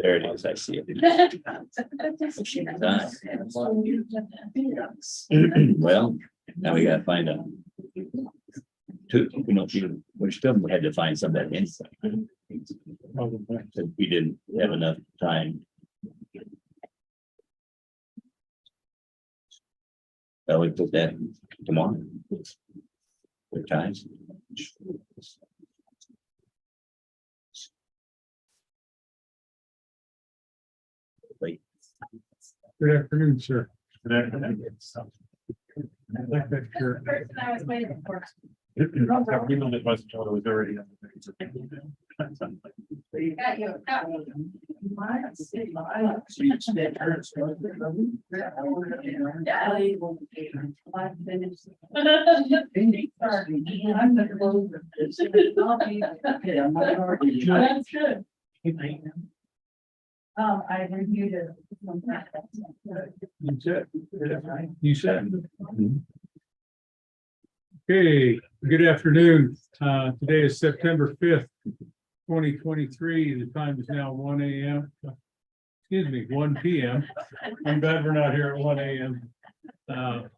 There it is. I see it. Well, now we gotta find out. We still had to find somebody inside. We didn't have enough time. Well, we put that tomorrow. Good times. Wait. Good afternoon, sir. Good afternoon. I'd like that shirt. Person I was waiting for. We know that wasn't told it was already. Got you. Got you. That's good. I reviewed it. You said. Okay, good afternoon. Today is September 5th, 2023. The time is now 1 a.m. Excuse me, 1 p.m. I'm glad we're not here at 1 a.m. Time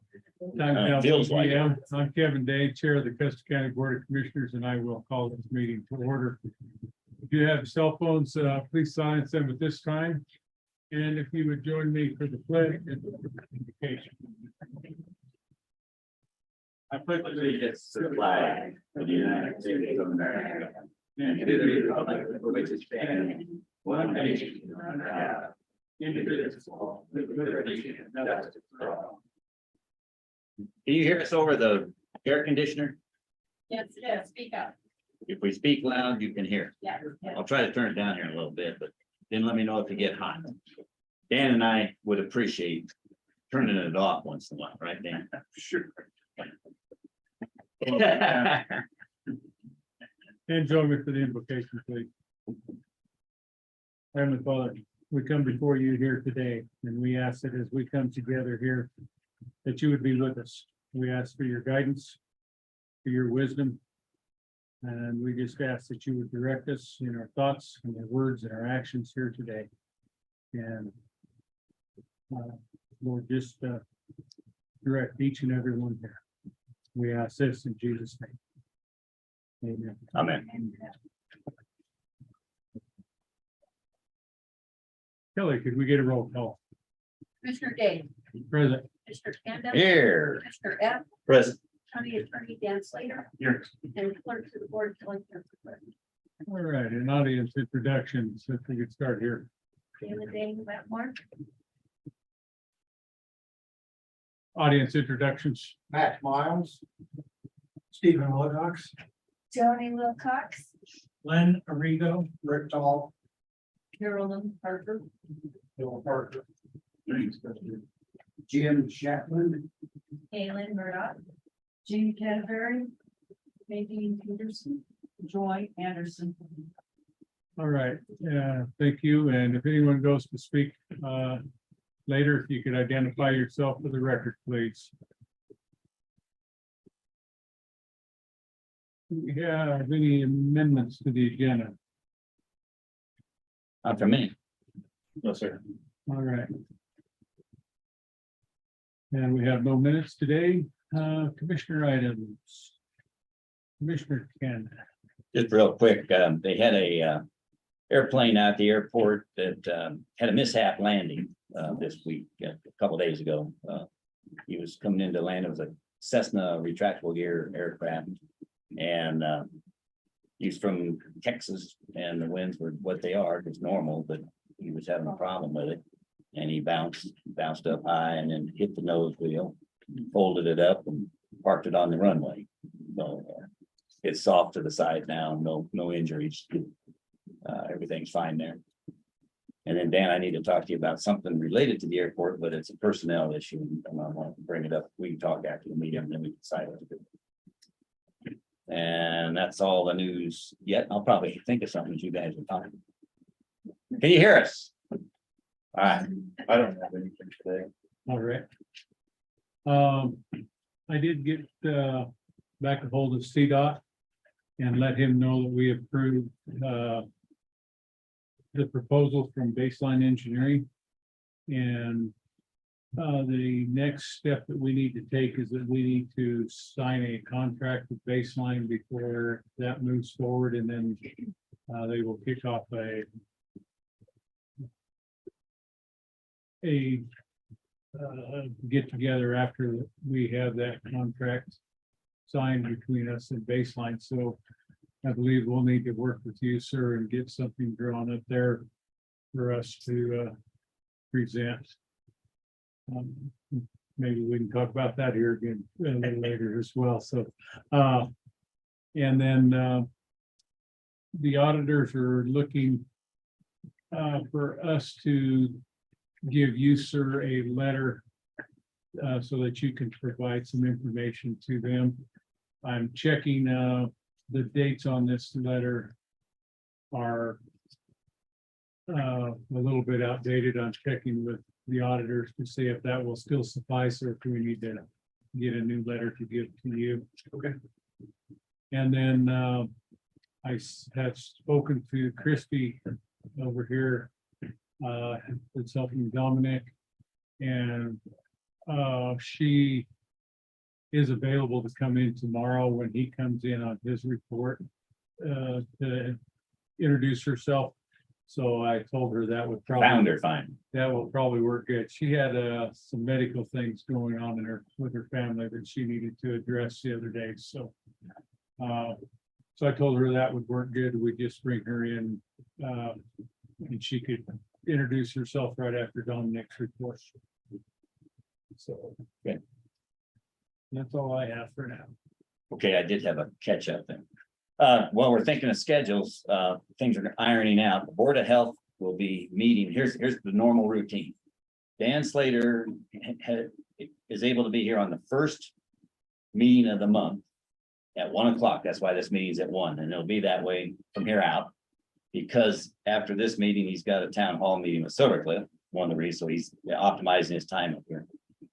now Feels 1 like p.m. I'm Kevin Day, Chair of the Custer County Board of Commissioners, and I will call this meeting to order. If you have cell phones, please silence them at this time. And if you would join me for the pledge and invocation. I pledge allegiance to the flag of the United States of America and to the republic for which it stands, one nation, under God, indivisible, with liberty and justice for all. Can you hear us over the air conditioner? Yes, yes, speak up. If we speak loud, you can hear. Yeah. I'll try to turn it down here a little bit, but then let me know if you get hot. Dan and I would appreciate turning it off once in a while, right, Dan? Sure. And join me for the invocation, please. Heavenly Father, we come before you here today, and we ask that as we come together here, that you would be with us. We ask for your guidance, for your wisdom, and we just ask that you would direct us in our thoughts and our words and our actions here today. And Lord, just direct each and every one here. We ask this in Jesus' name. Amen. Amen. Kelly, could we get a roll call? Commissioner Day, Present. Mr. Campbell. Here. Mr. F, Present. County Attorney Dan Slater, Here. and Clerk to the Board, Kelly Custer. All right, an audience introduction, so if we could start here. David Day, Wetmore, Audience introductions. Matt Miles, Stephen Wilcox, Joni Wilcox, Len Arrigo, Rick Dahl, Carolyn Parker, Bill Parker, Thanks. Jim Chapman, Kaylin Murdoch, Jean Canterbury, Nadine Peterson, Joy Anderson. All right, thank you. And if anyone goes to speak later, if you could identify yourself for the record, please. Do we have any amendments to the agenda? Not for me. No, sir. All right. And we have no minutes today. Commissioner items. Commissioner Ken. Just real quick, they had a airplane at the airport that had a mishap landing this week, a couple days ago. He was coming into land. It was a Cessna retractable gear aircraft, and he's from Texas, and the winds were what they are. It's normal, but he was having a problem with it, and he bounced up high and then hit the nose wheel, folded it up, and parked it on the runway. So it's soft to the side now. No injuries. Everything's fine there. And then Dan, I need to talk to you about something related to the airport, but it's a personnel issue, and I want to bring it up. We can talk after the meeting, and then we can decide what to do. And that's all the news yet. I'll probably think of something as you guys are talking. Can you hear us? All right. I don't have anything today. All right. I did get back a hold of CDOT and let him know that we approved the proposal from Baseline Engineering. And the next step that we need to take is that we need to sign a contract with Baseline before that moves forward, and then they will kick off a get together after we have that contract signed between us and Baseline. So I believe we'll need to work with you, sir, and get something drawn up there for us to present. Maybe we can talk about that here again a little later as well. So, and then the auditors are looking for us to give you, sir, a letter so that you can provide some information to them. I'm checking the dates on this letter are a little bit outdated. I'm checking with the auditors to see if that will still suffice or if we need to get a new letter to give to you. Okay. And then I have spoken to Christy over here, that's helping Dominic, and she is available to come in tomorrow when he comes in on his report to introduce herself. So I told her that would probably Found her fine. that will probably work good. She had some medical things going on in her with her family that she needed to address the other day. So so I told her that would work good. We just bring her in and she could introduce herself right after Dominic's report. So Okay. That's all I have for now. Okay, I did have a catch up thing. While we're thinking of schedules, things are ironing out. The Board of Health will be meeting. Here's the normal routine. Dan Slater is able to be here on the first meeting of the month at 1 o'clock. That's why this meeting's at 1, and it'll be that way from here out. Because after this meeting, he's got a town hall meeting with Silver Cliff, one of the reasons, so he's optimizing his time up here.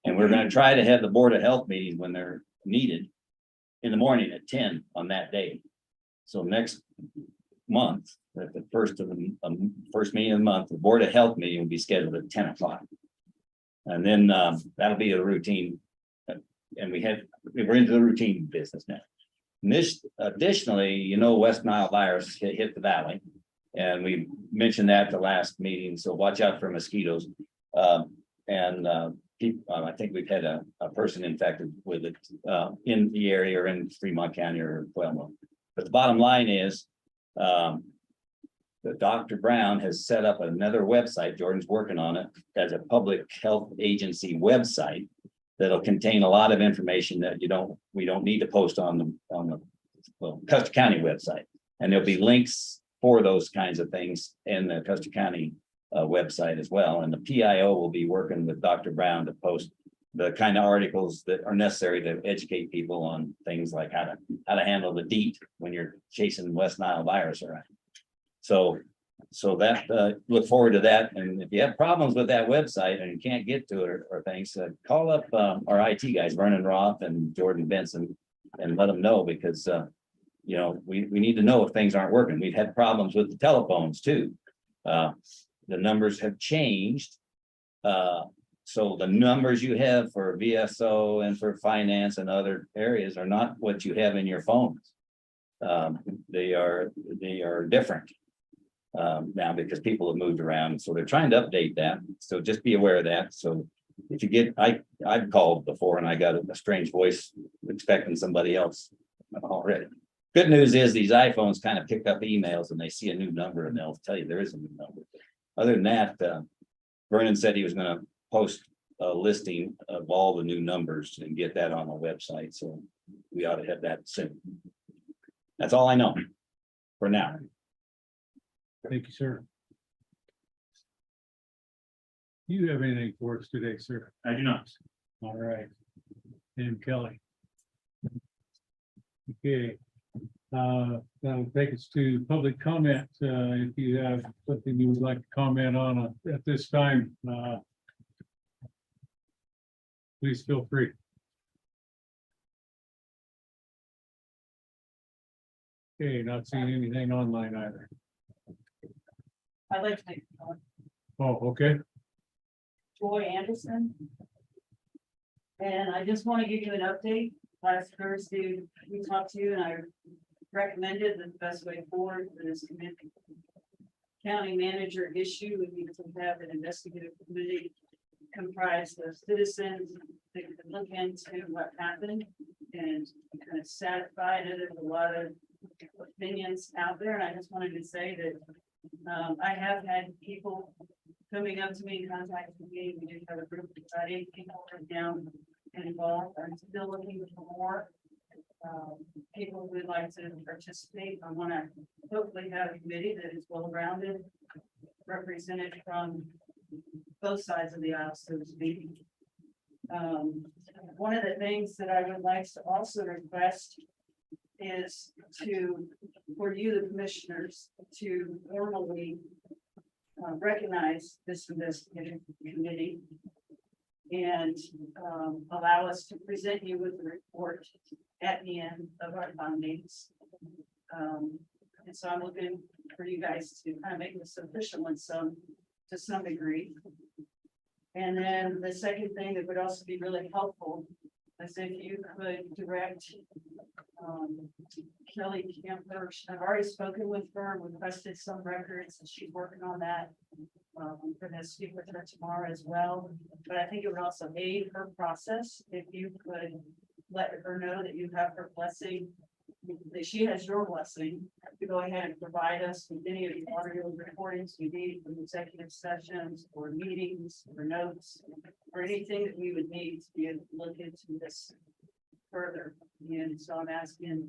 And we're gonna try to have the Board of Health meetings when they're needed in the morning at 10 on that day. So next month, at the first meeting of the month, the Board of Health meeting will be scheduled at 10 o'clock. And then that'll be a routine. And we're into the routine business now. And this, additionally, you know, West Nile virus hit the valley. And we mentioned that the last meeting, so watch out for mosquitoes. I think we've had a person infected with it in the area or in Fremont County or Pueblo. But the bottom line is that Dr. Brown has set up another website. Jordan's working on it as a public health agency website that'll contain a lot of information that we don't need to post on the Custer County website. And there'll be links for those kinds of things in the Custer County website as well. And the PIO will be working with Dr. Brown to post the kind of articles that are necessary to educate people on things like how to handle the DEET when you're chasing West Nile virus around. So that look forward to that. And if you have problems with that website and you can't get to it or things, call up our IT guys, Vernon Roth and Jordan Benson, and let them know, because you know, we need to know if things aren't working. We've had problems with the telephones too. The numbers have changed. So the numbers you have for VSO and for finance and other areas are not what you have in your phones. They are different now because people have moved around. So they're trying to update that. So just be aware of that. So if you get, I've called before and I got a strange voice expecting somebody else already. Good news is these iPhones kind of pick up emails and they see a new number and they'll tell you there is a new number. Other than that, Vernon said he was going to post a listing of all the new numbers and get that on the website. So we ought to have that soon. That's all I know for now. Thank you, sir. Do you have anything for us today, sir? I do not. All right. And Kelly. Okay. That'll take us to public comment. If you have something you would like to comment on at this time, please feel free. Okay, not seeing anything online either. I'd like to make Oh, okay. Joy Anderson. And I just want to give you an update. Last Thursday, we talked to you and I recommended that the best way forward for this committee. County manager issue, we need to have an investigative committee comprised of citizens that can look into what happened and kind of satisfied it. There's a lot of opinions out there, and I just wanted to say that I have had people coming up to me, contacting me. We do have a group of about 8 people right now involved. I'm still looking for more people who would like to participate. I want to hopefully have a committee that is well-rounded, represented from both sides of the aisle, so to speak. One of the things that I would like to also request is for you, the commissioners, to formally recognize this investigative committee and allow us to present you with the report at the end of our findings. And so I'm looking for you guys to kind of make this official to some degree. And then the second thing that would also be really helpful is if you could direct Kelly Camper. I've already spoken with her, requested some records, and she's working on that. I'm going to speak with her tomorrow as well. But I think it would also aid her process if you could let her know that you have her blessing, that she has your blessing to go ahead and provide us with any of the audio recordings we need from executive sessions or meetings or notes or anything that we would need to be able to look into this further. And so I'm asking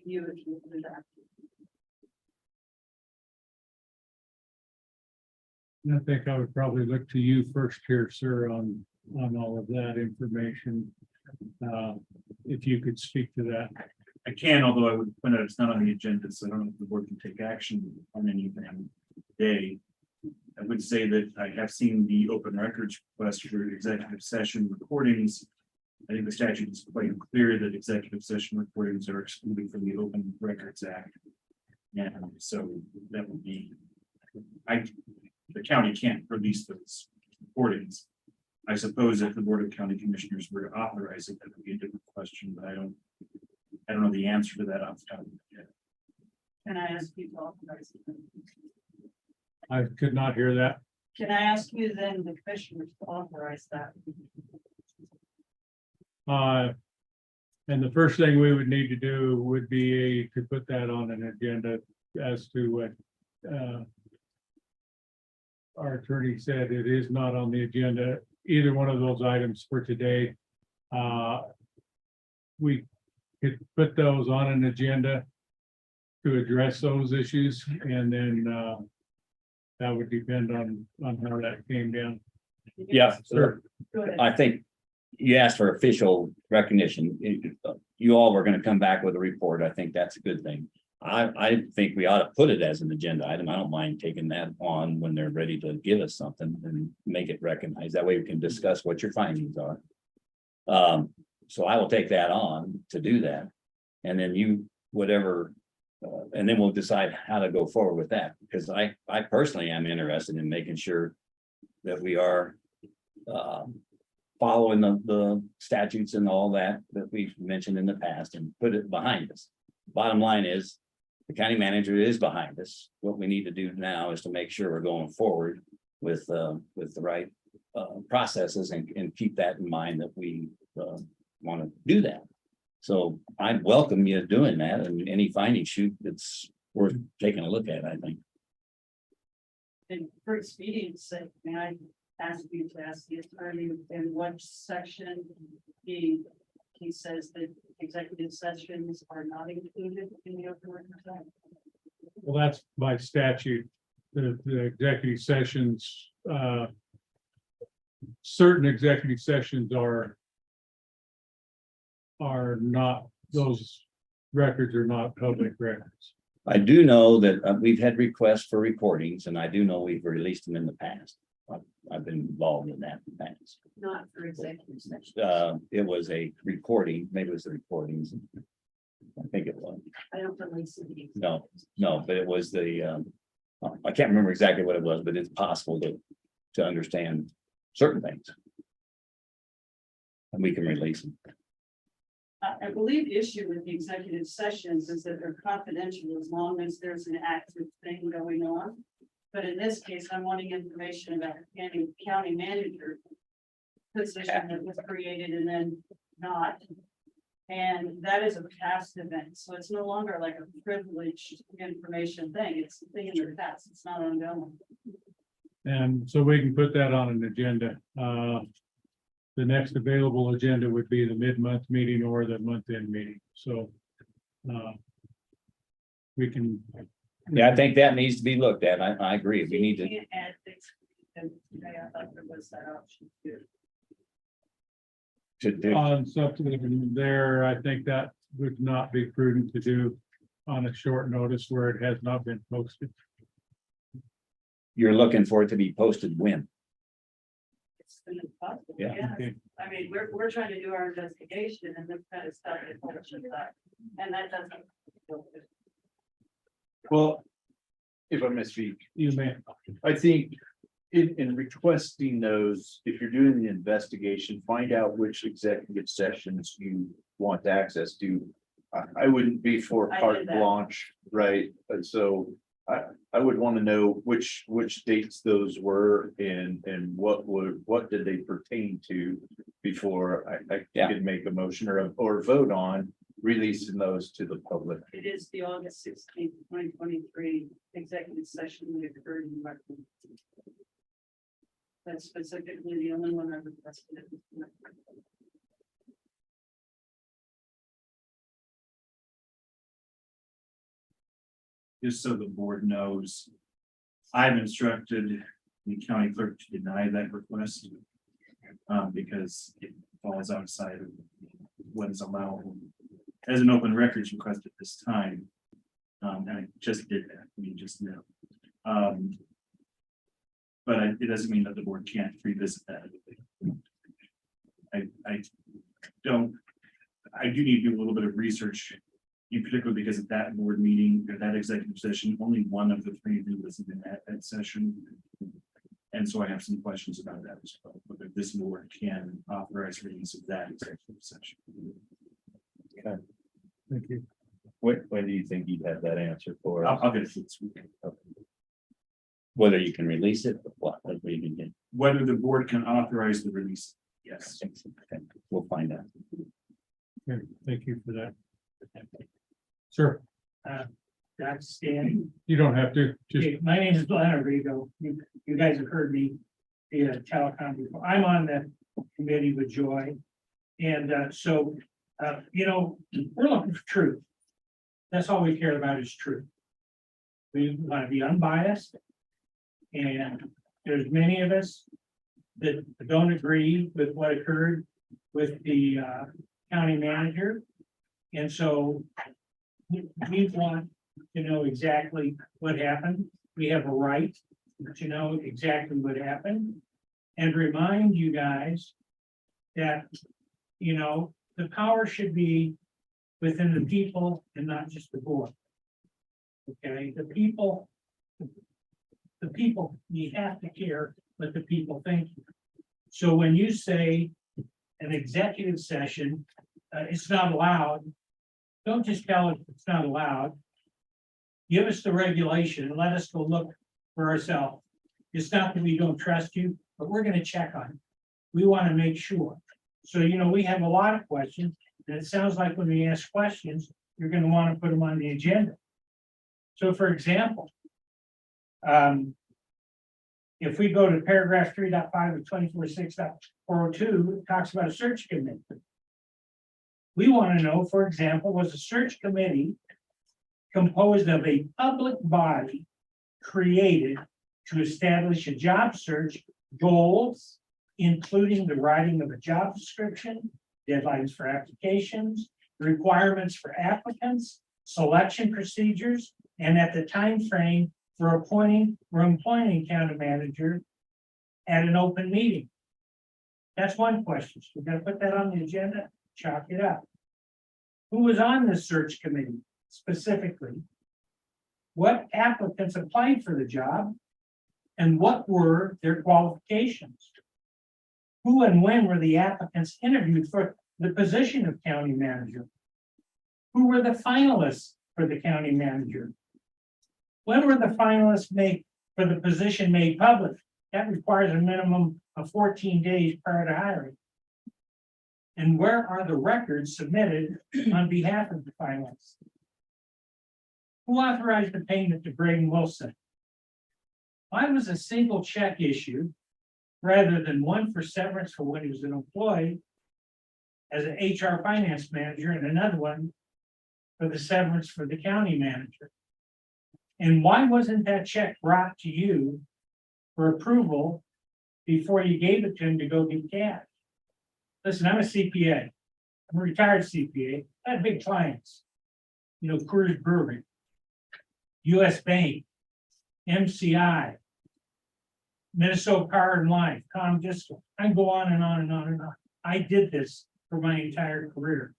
you if you would do that. I think I would probably look to you first here, sir, on all of that information. If you could speak to that. I can, although I would point out it's not on the agenda, so I don't know if the board can take action on anything today. I would say that I have seen the open records request for executive session recordings. I think the statute is quite clear that executive session recordings are excluded from the Open Records Act. And so that would be, the county can't release those recordings. I suppose if the Board of County Commissioners were to authorize it, that would be a different question, but I don't know the answer to that off the top of my head. Can I ask you to authorize it? I could not hear that. Can I ask you then, the commissioners, to authorize that? And the first thing we would need to do would be to put that on an agenda as to what our attorney said. It is not on the agenda, either one of those items for today. We could put those on an agenda to address those issues, and then that would depend on how that came down. Yeah, Sure. Go ahead. I think you asked for official recognition. You all were gonna come back with a report. I think that's a good thing. I think we ought to put it as an agenda item. I don't mind taking that on when they're ready to give us something and make it recognized. That way we can discuss what your findings are. So I will take that on to do that. And then and then we'll decide how to go forward with that, because I personally am interested in making sure that we are following the statutes and all that we've mentioned in the past and put it behind us. Bottom line is, the county manager is behind us. What we need to do now is to make sure we're going forward with the right processes and keep that in mind, that we want to do that. So I welcome you doing that, and any finding shoot that's worth taking a look at, I think. And for expedience sake, may I ask you to ask the attorney in what section he says that executive sessions are not included in the Open Records Act? Well, that's by statute. The executive sessions, certain executive sessions are not, those records are not public records. I do know that we've had requests for recordings, and I do know we've released them in the past. I've been involved in that in the past. Not for executive session. It was a recording, maybe it was the recordings. I think it was. I don't release the. No, but it was the I can't remember exactly what it was, but it's possible to understand certain things. And we can release them. I believe the issue with the executive sessions is that they're confidential as long as there's an active thing going on. But in this case, I'm wanting information about the county manager position that was created and then not. And that is a past event, so it's no longer like a privileged information thing. It's a thing in the past. It's not ongoing. And so we can put that on an agenda. The next available agenda would be the mid-month meeting or the month-end meeting, so. We can. Yeah, I think that needs to be looked at. I agree. We need to. You can't add things. And I thought there was that option too. do. On something there, I think that would not be prudent to do on a short notice where it has not been posted. You're looking for it to be posted when? It's been impossible. Yeah. Okay. I mean, we're trying to do our investigation and this kind of stuff is bullshit that, and that doesn't. Well, if I may speak, You may, I think in requesting those, if you're doing the investigation, find out which executive sessions you want access to. I wouldn't be for I did carte that. blanche, right? And so I would want to know which dates those were and what did they pertain to before I Yeah. could make a motion or vote on releasing those to the public. It is the August 16th, 2023 executive session that occurred in Martin. That's specifically the only one I requested. Just so the board knows, I've instructed the county clerk to deny that request. Because it falls outside of what is allowable as an open records request at this time. And I just did that, I mean, just now. But it doesn't mean that the board can't revisit that. I do need to do a little bit of research, in particular because at that board meeting, or that executive session, only one of the three of you was in that session. And so I have some questions about that as well, whether this board can authorize release of that executive session. thank you. When do you think you'd have that answer for us? I'll get it this week. Whether you can release it, or what we can get. Whether the board can authorize the release, yes. Okay, we'll find out. Okay, thank you for that. Sir, That's Stan. you don't have to, just, Okay, my name is Glenn Arrigo. You guys have heard me via telecom before. I'm on the committee with Joy. And so, we're looking for truth. That's all we care about is truth. We want to be unbiased. And there's many of us that don't agree with what occurred with the county manager. And so we want to know exactly what happened. We have a right to know exactly what happened. And remind you guys that, the power should be within the people and not just the board. Okay, the people, you have to care what the people think. So when you say an executive session, it's not allowed, don't just tell us it's not allowed. Give us the regulation and let us go look for ourselves. It's not that we don't trust you, but we're gonna check on it. We want to make sure. So, we have a lot of questions, and it sounds like when we ask questions, you're gonna want to put them on the agenda. So for example, if we go to paragraph 3.5 of 24.6.402, it talks about a search committee. We want to know, for example, was a search committee composed of a public body created to establish a job search goals, including the writing of a job description, deadlines for applications, requirements for applicants, selection procedures, and at the time frame for appointing county manager at an open meeting. That's one question. So we're gonna put that on the agenda, chalk it up. Who was on this search committee specifically? what applicants applied for the job and what were their qualifications. Who and when were the applicants interviewed for the position of county manager? Who were the finalists for the county manager? When were the finalists made for the position made public? That requires a minimum of 14 days prior to hiring. And where are the records submitted on behalf of the finalists? Who authorized the payment to Braden Wilson? Why was a single check issued rather than one for severance for when he was an employee as an HR finance manager and another one for the severance for the county manager? And why wasn't that check brought to you for approval before you gave it to him to go get cash? Listen, I'm a CPA. I'm a retired CPA. I had big clients. You know, Coors Brewing, US Bank, MCI, Minnesota Power and Life, Comdisco. I can go on and on and on and on. I did this for my entire career,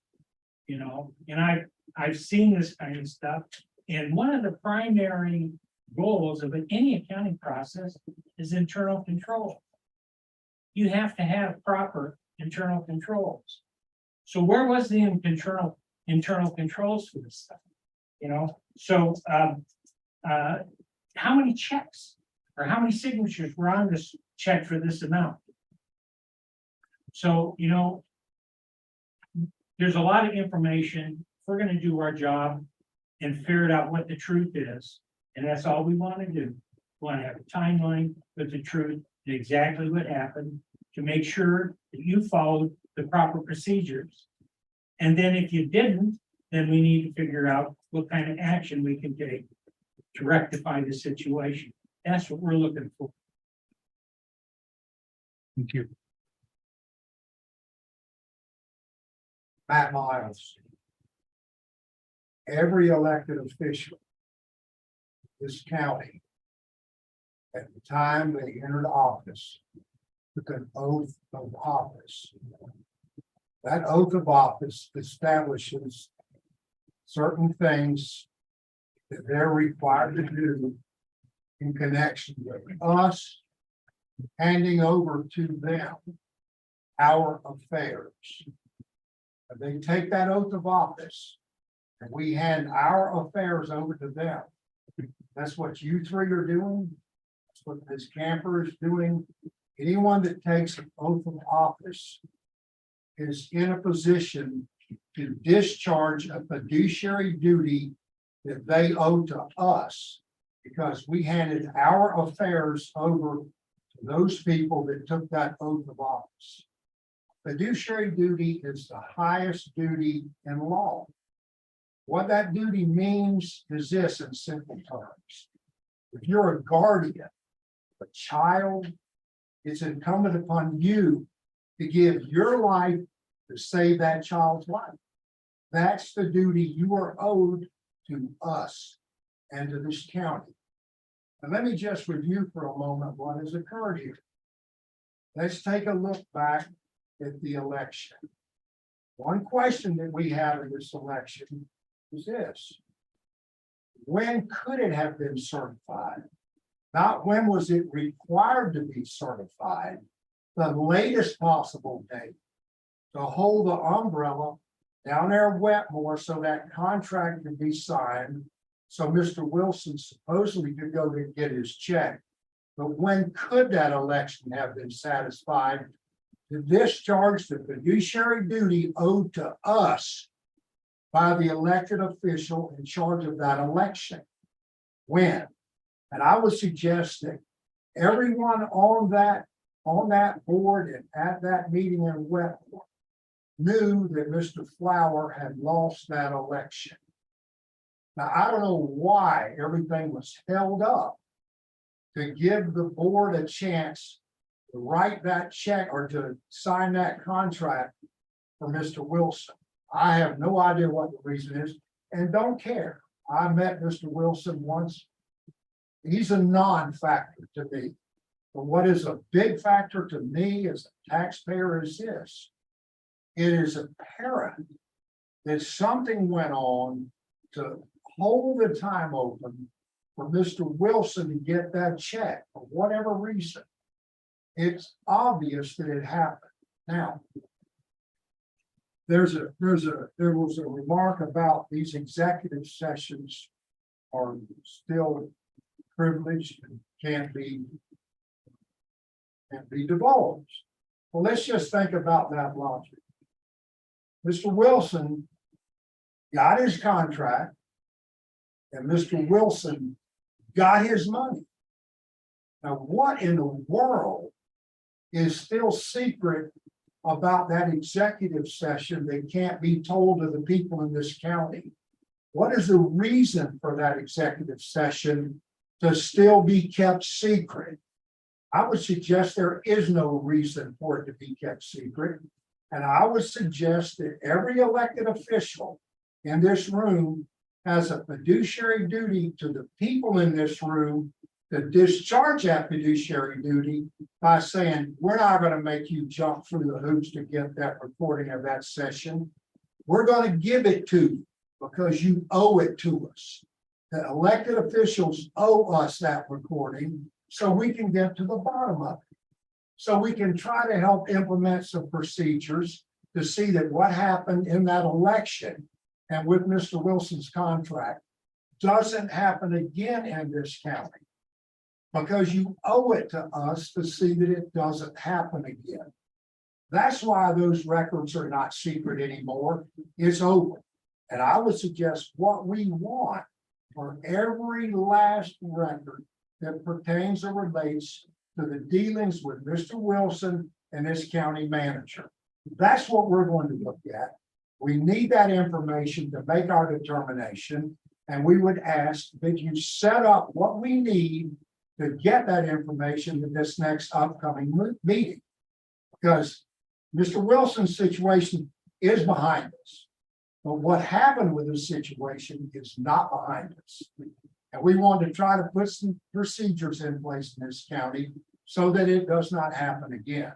you know, and I've seen this kind of stuff. And one of the primary goals of any accounting process is internal control. You have to have proper internal controls. So where was the internal controls for this stuff? You know, so how many checks or how many signatures were on this check for this amount? So, you know, there's a lot of information. We're going to do our job and figure out what the truth is. And that's all we want to do. We want to have a timeline with the truth and exactly what happened to make sure that you followed the proper procedures. And then if you didn't, then we need to figure out what kind of action we can take to rectify the situation. That's what we're looking for. Thank you. Matt Miles. Every elected official in this county, at the time they entered office, took an oath of office. That oath of office establishes certain things that they're required to do in connection with us handing over to them our affairs. And they take that oath of office and we hand our affairs over to them. That's what you three are doing. That's what this camper is doing. Anyone that takes an oath of office is in a position to discharge a fiduciary duty that they owe to us, because we handed our affairs over to those people that took that oath of office. Fiduciary duty is the highest duty in law. What that duty means is this in simple terms. If you're a guardian, a child, it's incumbent upon you to give your life to save that child's life. That's the duty you are owed to us and to this county. And let me just review for a moment what has occurred here. Let's take a look back at the election. One question that we have in this election is this: when could it have been certified? Not when was it required to be certified, the latest possible date to hold the umbrella down there at Wetmore so that contract could be signed. So Mr. Wilson supposedly could go to get his check. But when could that election have been satisfied to discharge the fiduciary duty owed to us by the elected official in charge of that election? When? And I would suggest that everyone on that board and at that meeting in Wetmore knew that Mr. Flower had lost that election. Now, I don't know why everything was held up to give the board a chance to write that check or to sign that contract for Mr. Wilson. I have no idea what the reason is and don't care. I met Mr. Wilson once. He's a non-factor to me. But what is a big factor to me as a taxpayer is this: it is apparent that something went on to hold the time open for Mr. Wilson to get that check for whatever reason. It's obvious that it happened. Now, there was a remark about these executive sessions are still privileged and can't be divulged. Well, let's just think about that logic. Mr. Wilson got his contract and Mr. Wilson got his money. Now, what in the world is still secret about that executive session that can't be told to the people in this county? What is the reason for that executive session to still be kept secret? I would suggest there is no reason for it to be kept secret. And I would suggest that every elected official in this room has a fiduciary duty to the people in this room to discharge that fiduciary duty by saying, we're not going to make you jump through the hoops to get that recording of that session. We're going to give it to you because you owe it to us. The elected officials owe us that recording so we can get to the bottom of it. So we can try to help implement some procedures to see that what happened in that election and with Mr. Wilson's contract doesn't happen again in this county. Because you owe it to us to see that it doesn't happen again. That's why those records are not secret anymore. It's open. And I would suggest what we want for every last record that pertains or relates to the dealings with Mr. Wilson and his county manager. That's what we're going to look at. We need that information to make our determination. And we would ask that you set up what we need to get that information in this next upcoming meeting. Because Mr. Wilson's situation is behind us. But what happened with this situation is not behind us. And we want to try to put some procedures in place in this county so that it does not happen again.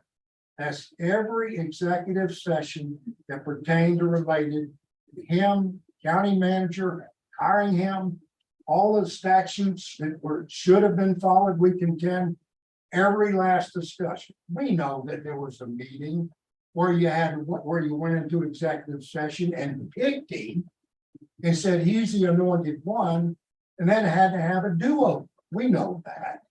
That's every executive session that pertained or related to him, county manager, hiring him, all the statutes that should have been followed, we contend, every last discussion. We know that there was a meeting where you went into executive session and picked him and said he's the anointed one, and then had to have a do-over. We know that.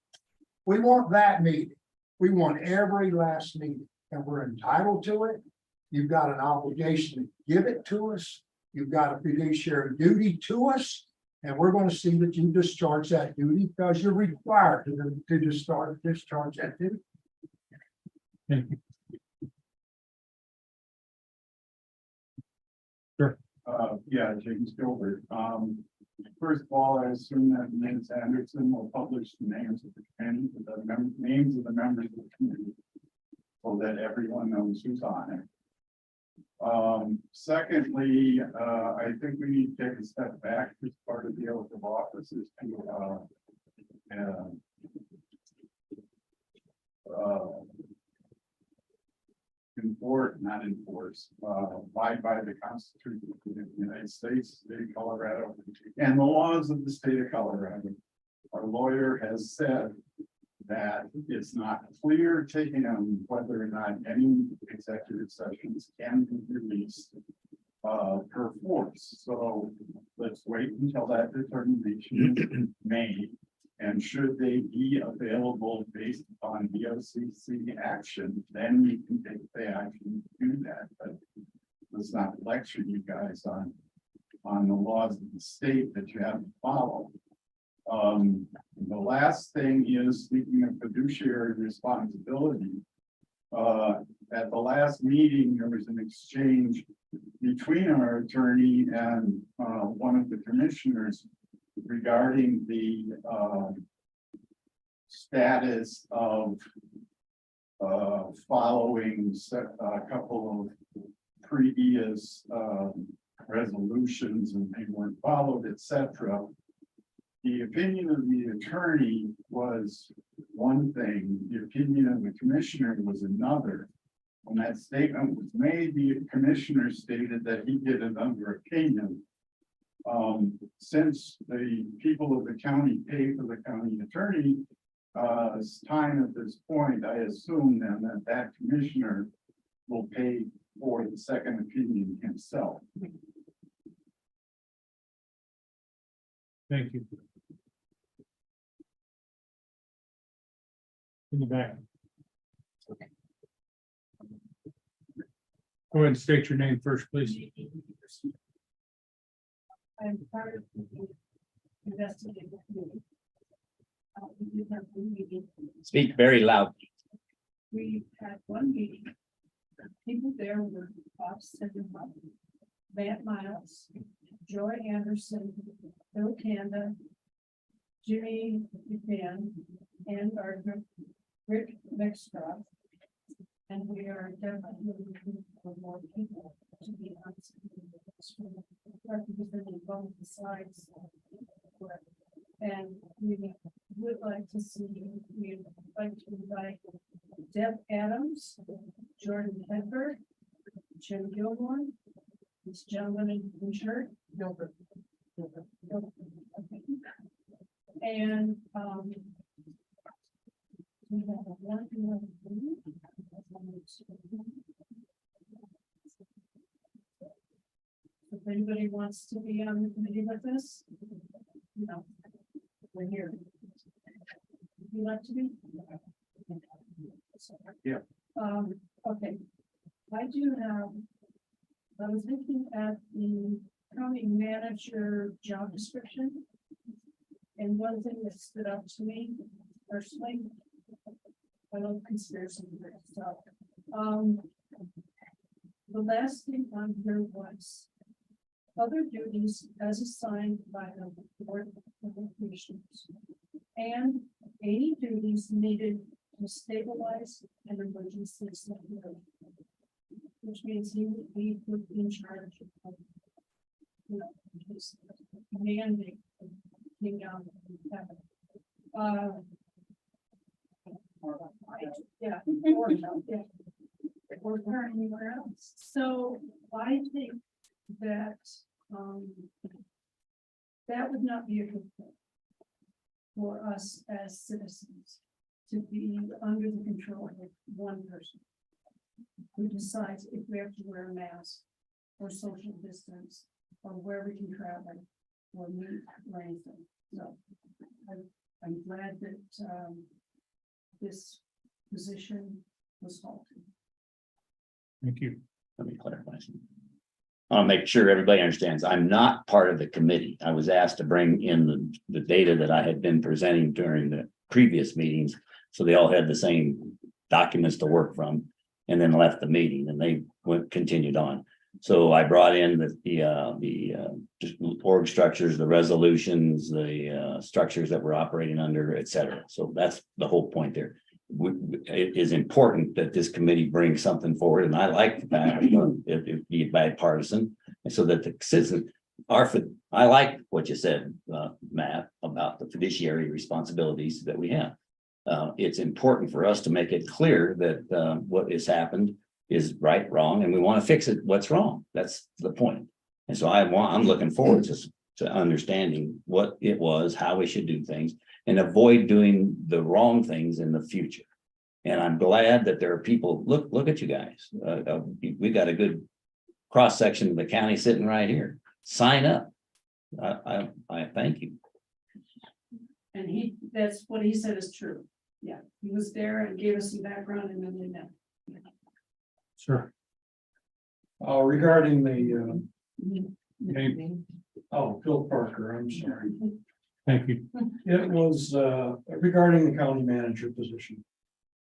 We want that meeting. We want every last meeting, and we're entitled to it. You've got an obligation to give it to us. You've got a fiduciary duty to us. And we're going to see that you discharge that duty because you're required to discharge that duty. Thank you. Yeah, James Gilbert. First of all, I assume that Ms. Anderson will publish the names of the committee, names of the members of the committee, so that everyone knows who's on it. Secondly, I think we need to take a step back as part of the oath of office is to abide by the Constitution of the United States, state of Colorado, and the laws of the state of Colorado. Our lawyer has said that it's not clear to him whether or not any executive sessions can be released per force. So let's wait until that determination is made. And should they be available based upon BOCC action, then we can take the action to do that. But let's not lecture you guys on the laws of the state that you have to follow. The last thing is, speaking of fiduciary responsibility, at the last meeting, there was an exchange between our attorney and one of the commissioners regarding the status of following a couple of previous resolutions and they weren't followed, etc. The opinion of the attorney was one thing, the opinion of the commissioner was another. When that statement was made, the commissioner stated that he did another opinion. Since the people of the county pay for the county attorney, time at this point, I assume then that that commissioner will pay for the second opinion himself. Thank you. In the back. Go ahead and state your name first, please. I'm part of the investigative committee. We have one meeting. Speak very loud. We had one meeting. The people there were Bob Sindenhoff, Matt Miles, Joy Anderson, Bill Kanda, Jimmy McMahon, Ann Gardner, Rick Mexcroft. And we are definitely looking for more people to be on. Representing both sides. And we would like to see, we'd like to invite Deb Adams, Jordan Hedberg, Jim Gilmore, this gentleman in shirt. Gilbert. Okay. And, we have one. If anybody wants to be on the committee with us, no, we're here. Would you like to be? Yeah. Okay. I do have, I was looking at the county manager job description. And one thing that stood out to me personally, I love conspiracy stuff. The last thing on here was other duties as assigned by the Board of Commissioners and any duties needed to stabilize an emergency scenario, which means he would be in charge of, you know, his commanding came down. Yeah, or anywhere else. So I think that that would not be a good thing for us as citizens to be under the control of one person who decides if we have to wear a mask or social distance or where we can travel or meet or anything. So I'm glad that this position was halted. Thank you. Let me clarify something. I'll make sure everybody understands. I'm not part of the committee. I was asked to bring in the data that I had been presenting during the previous meetings. So they all had the same documents to work from and then left the meeting and they continued on. So I brought in the org structures, the resolutions, the structures that we're operating under, et cetera. So that's the whole point there. It is important that this committee brings something forward, and I like the fact it be bipartisan, and so that the citizens are. I like what you said, Matt, about the fiduciary responsibilities that we have. It's important for us to make it clear that what has happened is right, wrong, and we want to fix it. What's wrong? That's the point. And so I'm looking forward to understanding what it was, how we should do things, and avoid doing the wrong things in the future. And I'm glad that there are people, look at you guys. We got a good cross section of the county sitting right here. Sign up. I thank you. And that's what he said is true. Yeah, he was there and gave us some background and then we met. Sure. Regarding the, Name. Phil Parker, I'm sorry. Thank you. It was, regarding the county manager position.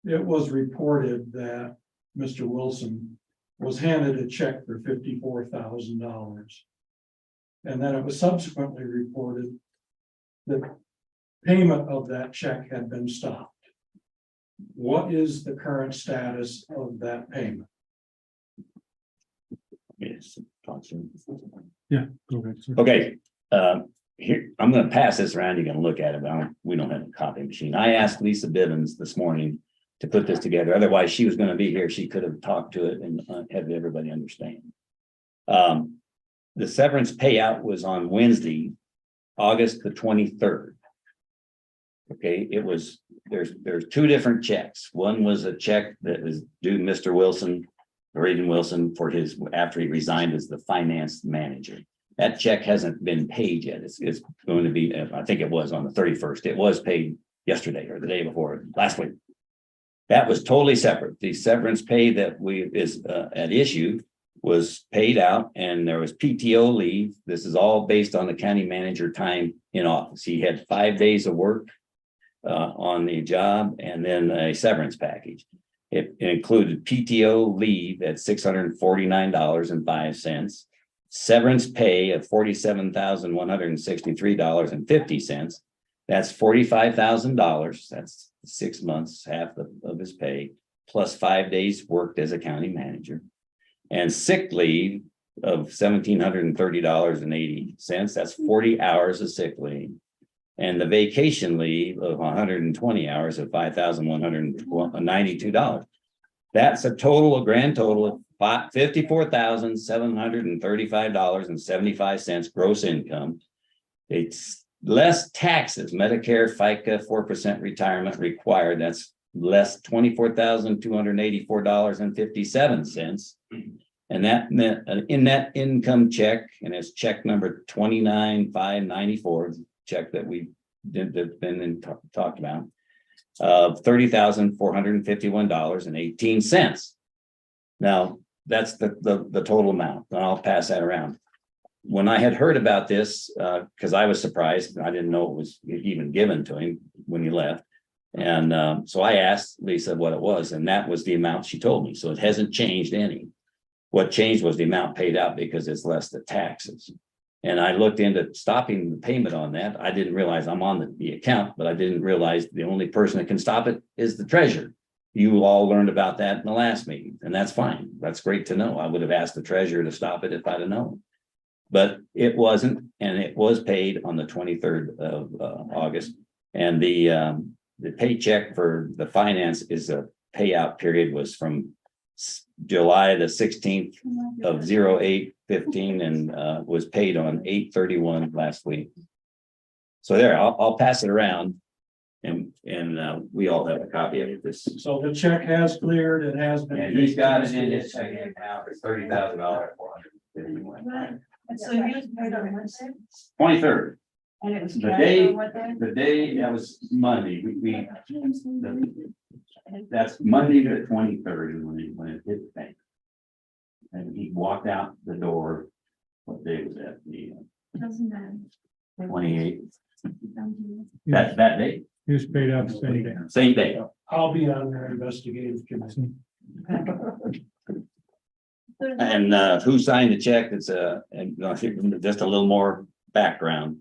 It was reported that Mr. Wilson was handed a check for $54,000. And then it was subsequently reported that payment of that check had been stopped. What is the current status of that payment? Yes. Talk soon. Yeah, go ahead, sir. Okay, here, I'm gonna pass this around. You can look at it, but we don't have a copy machine. I asked Lisa Bivens this morning to put this together. Otherwise, she was gonna be here. She could have talked to it and had everybody understand. The severance payout was on Wednesday, August the 23rd. Okay, it was, there's two different checks. One was a check that was due Mr. Wilson, Reagan Wilson, for his, after he resigned as the finance manager. That check hasn't been paid yet. It's going to be, I think it was on the 31st. It was paid yesterday or the day before, last week. That was totally separate. The severance pay that is at issue was paid out, and there was PTO leave. This is all based on the county manager time in office. He had 5 days of work on the job, and then a severance package. It included PTO leave at $649.05, severance pay of $47,163.50. That's $45,000. That's 6 months, half of his pay, plus 5 days worked as a county manager. And sick leave of $1,730.80. That's 40 hours of sick leave. And the vacation leave of 120 hours of $5,192. That's a grand total of $54,735.75 gross income. It's less taxes, Medicare, FICA, 4% retirement required. That's less $24,284.57. And that meant in that income check, and it's check number 29,594, check that we did been talked about, of $30,451.18. Now that's the total amount, and I'll pass that around. When I had heard about this, because I was surprised, I didn't know it was even given to him when he left. And so I asked Lisa what it was, and that was the amount she told me. So it hasn't changed any. What changed was the amount paid out because it's less the taxes. And I looked into stopping the payment on that. I didn't realize I'm on the account, but I didn't realize the only person that can stop it is the treasurer. You all learned about that in the last meeting, and that's fine. That's great to know. I would have asked the treasurer to stop it if I'd have known. But it wasn't, and it was paid on the 23rd of August. And the paycheck for the finance is a payout period was from July the 16th of 08/15 and was paid on 8/31 last week. So there, I'll pass it around, and we all have a copy of this. So the check has cleared, it has been. And he's got it in his checking account for $30,000. So he was paid on Wednesday, 23rd, and it was. the cashed day, on what day? that was Monday. That's Monday the 23rd when it hit the bank. And he walked out the door. What day was that? The Doesn't matter. 28th. That day, He was paid out the same day. same day. I'll be on their investigative committee. And who signed the check? It's and just a little more background.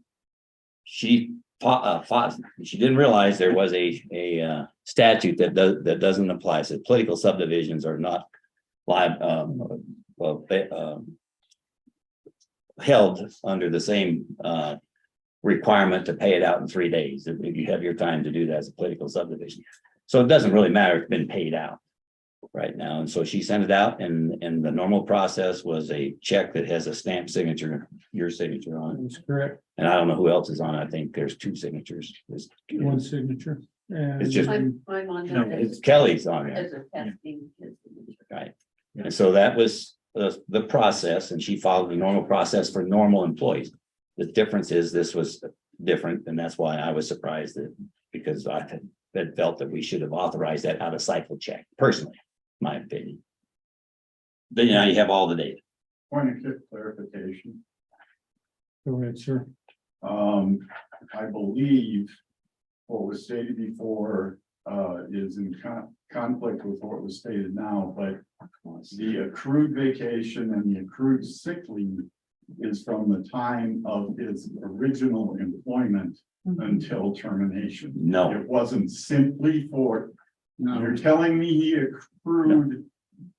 She fought. She didn't realize there was a statute that doesn't apply. So political subdivisions are not held under the same requirement to pay it out in 3 days if you have your time to do that as a political subdivision. So it doesn't really matter. It's been paid out right now. And so she sent it out, and the normal process was a check that has a stamped signature, your signature on it. That's correct. And I don't know who else is on it. I think there's 2 signatures. One signature. And It's just- I'm on that. It's Kelly's on it. As a testing. Right. And so that was the process, and she followed the normal process for normal employees. The difference is this was different, and that's why I was surprised because I had felt that we should have authorized that out of cycle check, personally, my opinion. Then now you have all the data. Point of quick clarification. Go ahead, sir. I believe what was stated before is in conflict with what was stated now, but the accrued vacation and the accrued sick leave is from the time of his original employment until termination. No, It wasn't simply for, you're telling me he accrued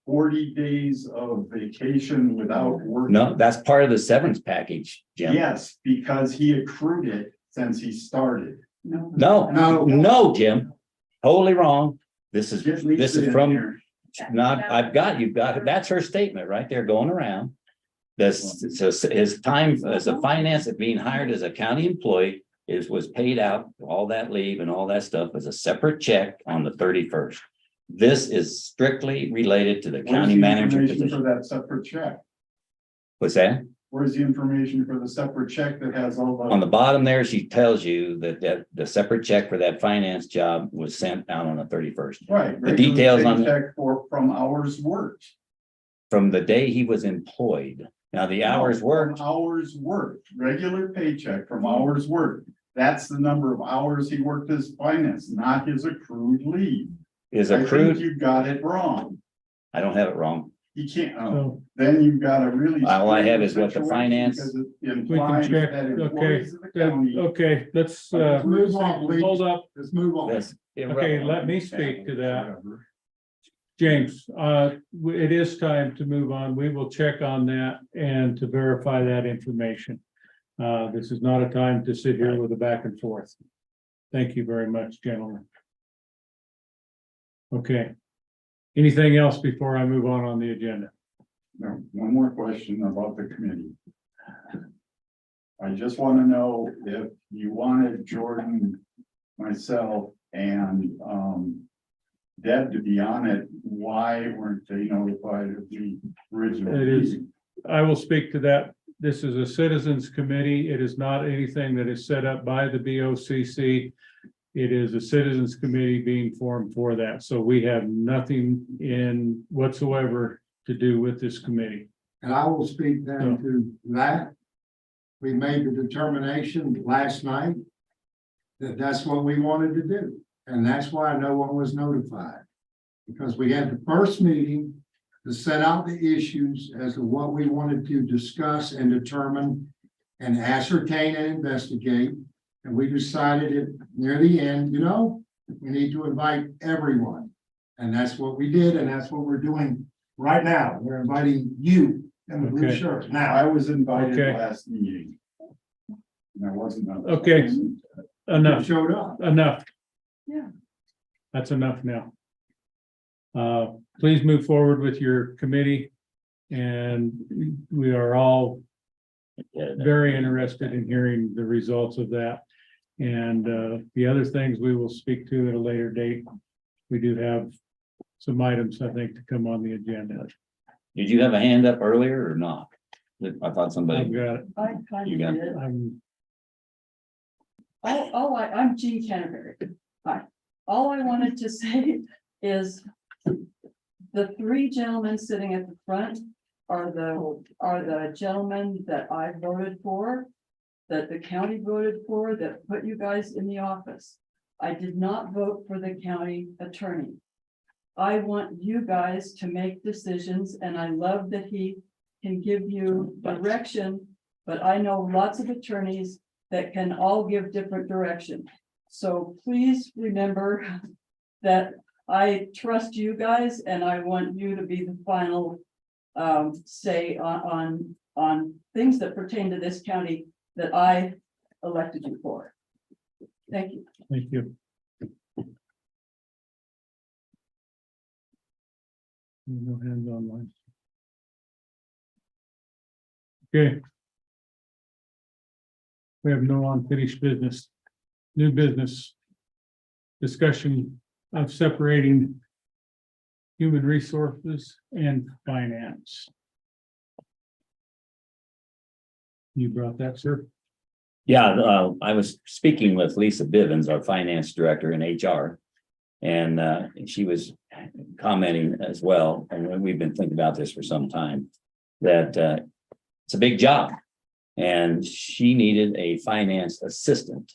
40 days of vacation without working? no, that's part of the severance package, Jim. Yes, because he accrued it since he started. No, Jim. Totally wrong. This is Just leave this it is in from there. you've got it. That's her statement right there going around. This, so his time as a finance, being hired as a county employee was paid out, all that leave and all that stuff as a separate check on the 31st. This is strictly related to the Where's county the manager information position. for that separate check? What's that? Where's the information for the separate check that has all On the? the bottom there, she tells you that the separate check for that finance job was sent out on the 31st. Right. The details on Check from hours worked. From the day he was employed. Now, the hours No, worked, from hours worked, regular paycheck from hours worked. That's the number of hours he worked as finance, not his accrued leave. is I think accrued. you got it wrong. I don't have it wrong. You can't, So then you've got a really. All I have is what the situation finance- because it we can implies check, that okay, employees of the county- okay, let's, Move on, please. hold up. Let's move on. That's Okay, irrelevant. let me speak to that. James, it is time to move on. We will check on that and to verify that information. This is not a time to sit here with a back and forth. Thank you very much, gentlemen. Okay. Anything else before I move on the agenda? No, one more question about the committee. I just want to know if you wanted Jordan, myself, and Deb to be on it, why weren't they notified of the original? It is- meeting? I will speak to that. This is a citizens committee. It is not anything that is set up by the BOCC. It is a citizens committee being formed for that. So we have nothing in whatsoever to do with this committee. And I will speak then to that. We made the determination last night that that's what we wanted to do. And that's why no one was notified. Because we had the first meeting to set out the issues as to what we wanted to discuss and determine and ascertain and investigate. And we decided it near the end, we need to invite everyone. And that's what we did, and that's what we're doing right now. We're inviting you in the blue Okay. shirt I now. was invited Okay. last meeting. And I wasn't. Okay. You Enough, showed up. enough. Yeah. That's enough now. Please move forward with your committee. And we are all very interested in hearing the results of that. And the other things we will speak to at a later date. We do have some items, I think, to come on the agenda. Did you have a hand up earlier or not? I thought I've somebody, got it. I kind You of got- did. I'm Jean Canterbury. Hi. All I wanted to say is the three gentlemen sitting at the front are the gentlemen that I voted for, that the county voted for, that put you guys in the office. I did not vote for the county attorney. I want you guys to make decisions, and I love that he can give you direction, but I know lots of attorneys that can all give different direction. So please remember that I trust you guys, and I want you to be the final say on things that pertain to this county that I elected you for. Thank you. Thank you. No hands online. Okay. We have no unfinished business. New business. Discussion of separating human resources and finance. You brought that, sir? yeah, I was speaking with Lisa Bivens, our finance director in HR. And she was commenting as well, and we've been thinking about this for some time, that it's a big job. And she needed a finance assistant.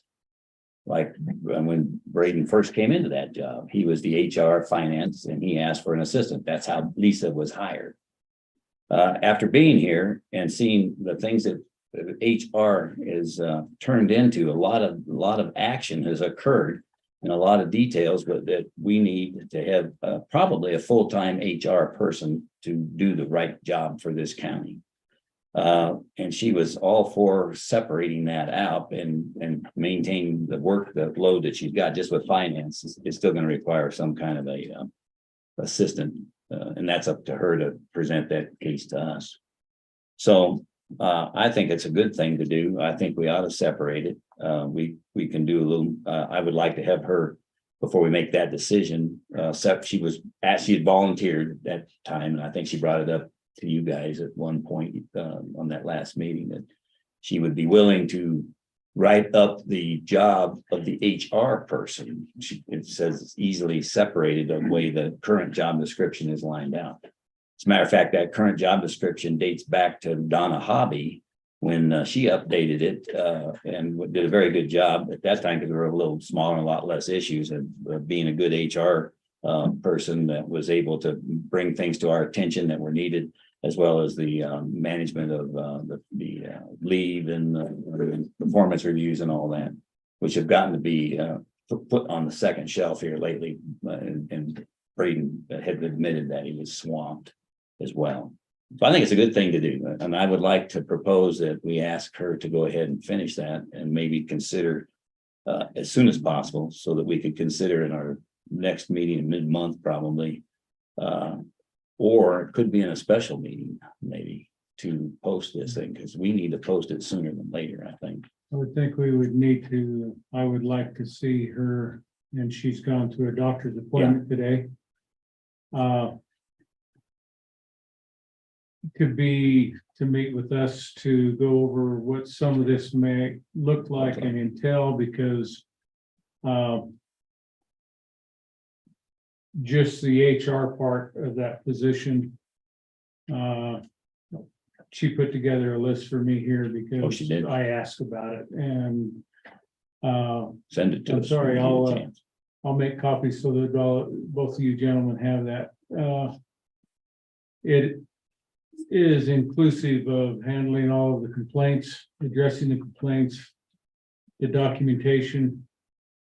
Like when Braden first came into that job, he was the HR finance and he asked for an assistant. That's how Lisa was hired. After being here and seeing the things that HR is turned into, a lot of action has occurred and a lot of details, but that we need to have probably a full-time HR person to do the right job for this county. And she was all for separating that out and maintaining the load that she's got just with finance. It's still going to require some kind of a assistant, and that's up to her to present that case to us. So I think it's a good thing to do. I think we ought to separate it. We can do a little, I would like to have her, before we make that decision, she had volunteered at that time, and I think she brought it up to you guys at one point on that last meeting, that she would be willing to write up the job of the HR person. It says it's easily separated the way the current job description is lined out. As a matter of fact, that current job description dates back to Donna Hobby when she updated it and did a very good job at that time, because we were a little smaller and a lot less issues, and being a good HR person that was able to bring things to our attention that were needed, as well as the management of the leave and performance reviews and all that, which have gotten to be put on the second shelf here lately. And Braden had admitted that he was swamped as well. So I think it's a good thing to do. And I would like to propose that we ask her to go ahead and finish that and maybe consider as soon as possible, so that we could consider in our next meeting mid-month probably. Or it could be in a special meeting, maybe, to post this thing, because we need to post it sooner than later, I think. I would think we would need to, I would like to see her, and she's gone to a doctor's appointment today. Could be to meet with us to go over what some of this may look like and entail, because just the HR part of that position. She put together a list for me here because she did? I asked about it, and Send it to us. I'm sorry, when you get a chance. I'll make copies so that both of you gentlemen have that. It is inclusive of handling all of the complaints, addressing the complaints, the documentation,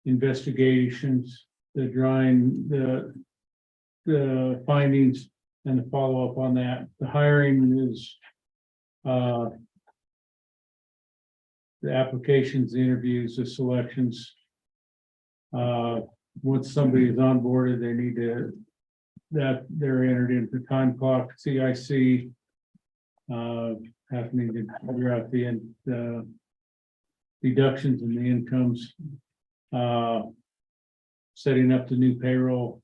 investigations, the drawing, the findings, and the follow-up on that. The hiring is the applications, the interviews, the selections. Once somebody is onboarded, they need to, that they're entered into time clock, CIC. Happening to figure out the deductions and the incomes. Setting up the new payroll,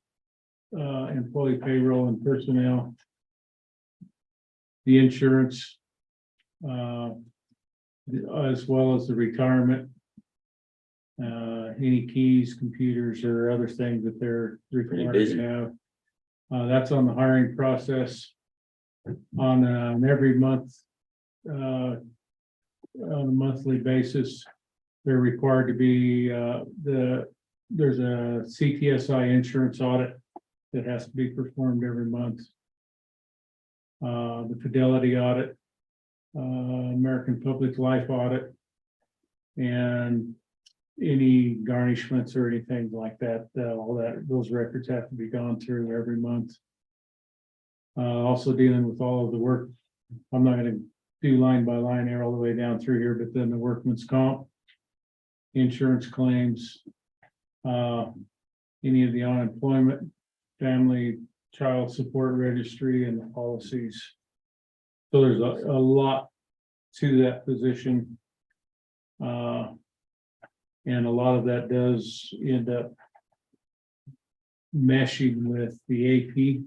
employee payroll and personnel. The insurance. As well as the retirement. Any keys, computers, or other things that they're required busy. to have. That's on the hiring process. On every month. On a monthly basis, they're required to be, there's a CTSI insurance audit that has to be performed every month. The fidelity audit, American Public Life audit, and any garnishments or anything like that, all that, those records have to be gone through every month. Also dealing with all of the work. I'm not gonna do line by line here all the way down through here, but then the workman's comp, insurance claims, any of the unemployment, family, child support registry, and the policies. So there's a lot to that position. And a lot of that does end up meshing with the AP.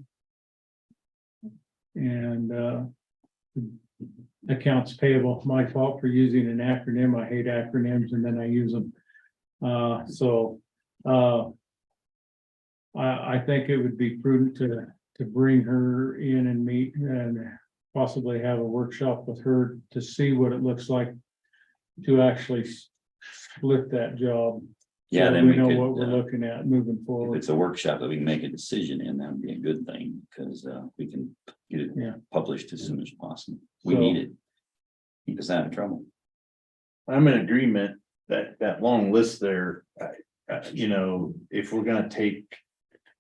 And accounts payable, my fault for using an acronym. I hate acronyms and then I use them. I think it would be prudent to bring her in and meet and possibly have a workshop with her to see what it looks like to actually split that job. Yeah, So then we we know could, what we're looking at moving if forward. it's a workshop that we can make a decision in, that would be a good thing, because we can get it Yeah. published as soon as possible. We So- need it. Keep us out of trouble. I'm in agreement that that long list there, you know, if we're gonna take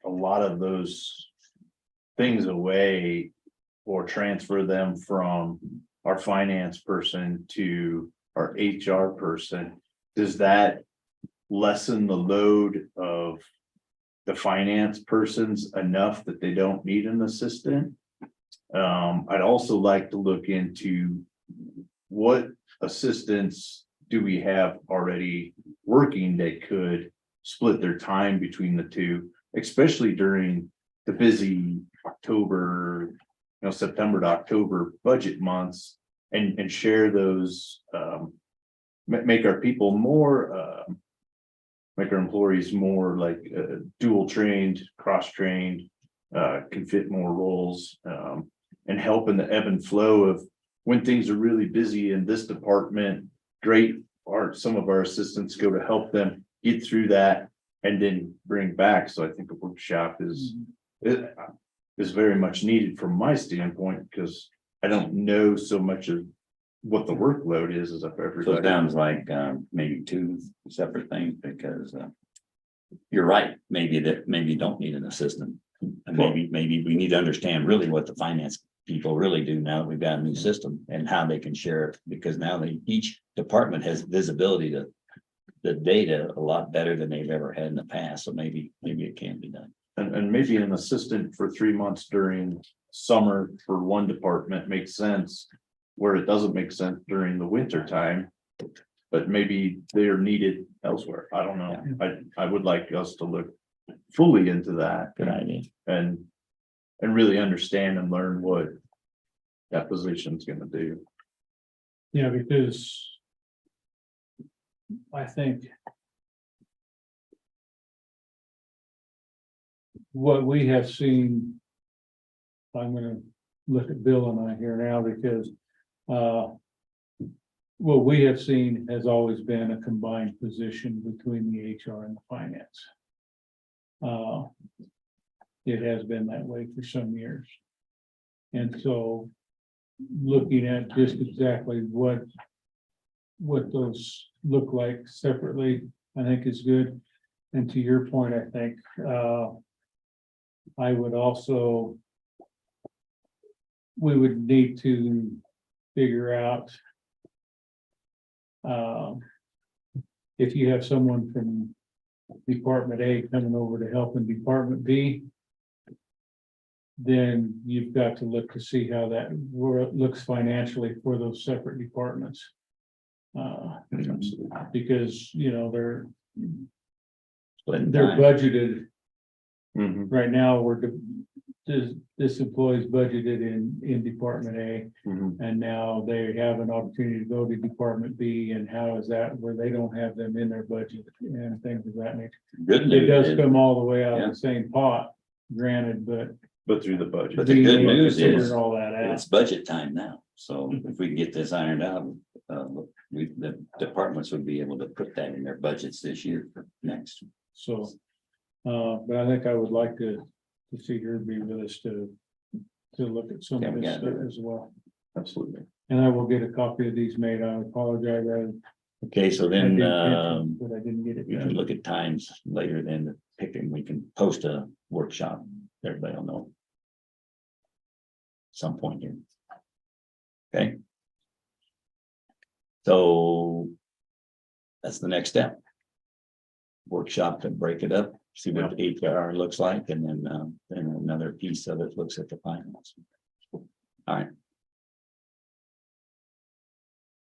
a lot of those things away or transfer them from our finance person to our HR person, does that lessen the load of the finance persons enough that they don't need an assistant? I'd also like to look into what assistants do we have already working that could split their time between the two, especially during the busy October, September to October budget months, and share those, make our people more, make our employees more like dual trained, cross trained, can fit more roles, and help in the ebb and flow of when things are really busy in this department. Great, some of our assistants go to help them get through that and then bring back. So I think a workshop is very much needed from my standpoint, because I don't know so much of what the workload is of So it everybody. sounds like maybe two separate things, because you're right, maybe you don't need an assistant. And maybe we need to understand really what the finance people really do now that we've got a new system, and how they can share it, because now each department has visibility to the data a lot better than they've ever had in the past. So maybe it can be done. And maybe an assistant for 3 months during summer for one department makes sense, where it doesn't make sense during the winter time. But maybe they are needed elsewhere. I don't know. I would like us to look fully into that Good idea. and really understand and learn what that position's gonna do. Yeah, because I think what we have seen, I'm gonna look at Bill and I here now, because what we have seen has always been a combined position between the HR and the finance. It has been that way for some years. And so looking at just exactly what those look like separately, I think is good. And to your point, I think I would also, we would need to figure out if you have someone from Department A coming over to help in Department B, then you've got to look to see how that looks financially for those separate departments. Because, they're budgeted Mhm, right now. This employee's budgeted in Department A, mhm. and now they have an opportunity to go to Department B, and how is that where they don't have them in their budget and things of that nature. Good It news does is, come all the way out Yeah. of the same pot, granted, but But through the budget. But the good news figure is all that out. it's budget time now. So if we can get this ironed out, the departments would be able to put that in their budgets this year for next. So, but I think I would like to see her be with us to look at some Yeah, of we this gotta do stuff as well. Absolutely. And I will get a copy of these made. I apologize. Okay, so I then did, but I didn't get it we can done. look at times later then to pick, and we can post a workshop. Everybody will know. Some point here. Okay. So. That's the next step. Workshop to break it up, see what the HR looks like, and then another piece of it looks at the finance. All right,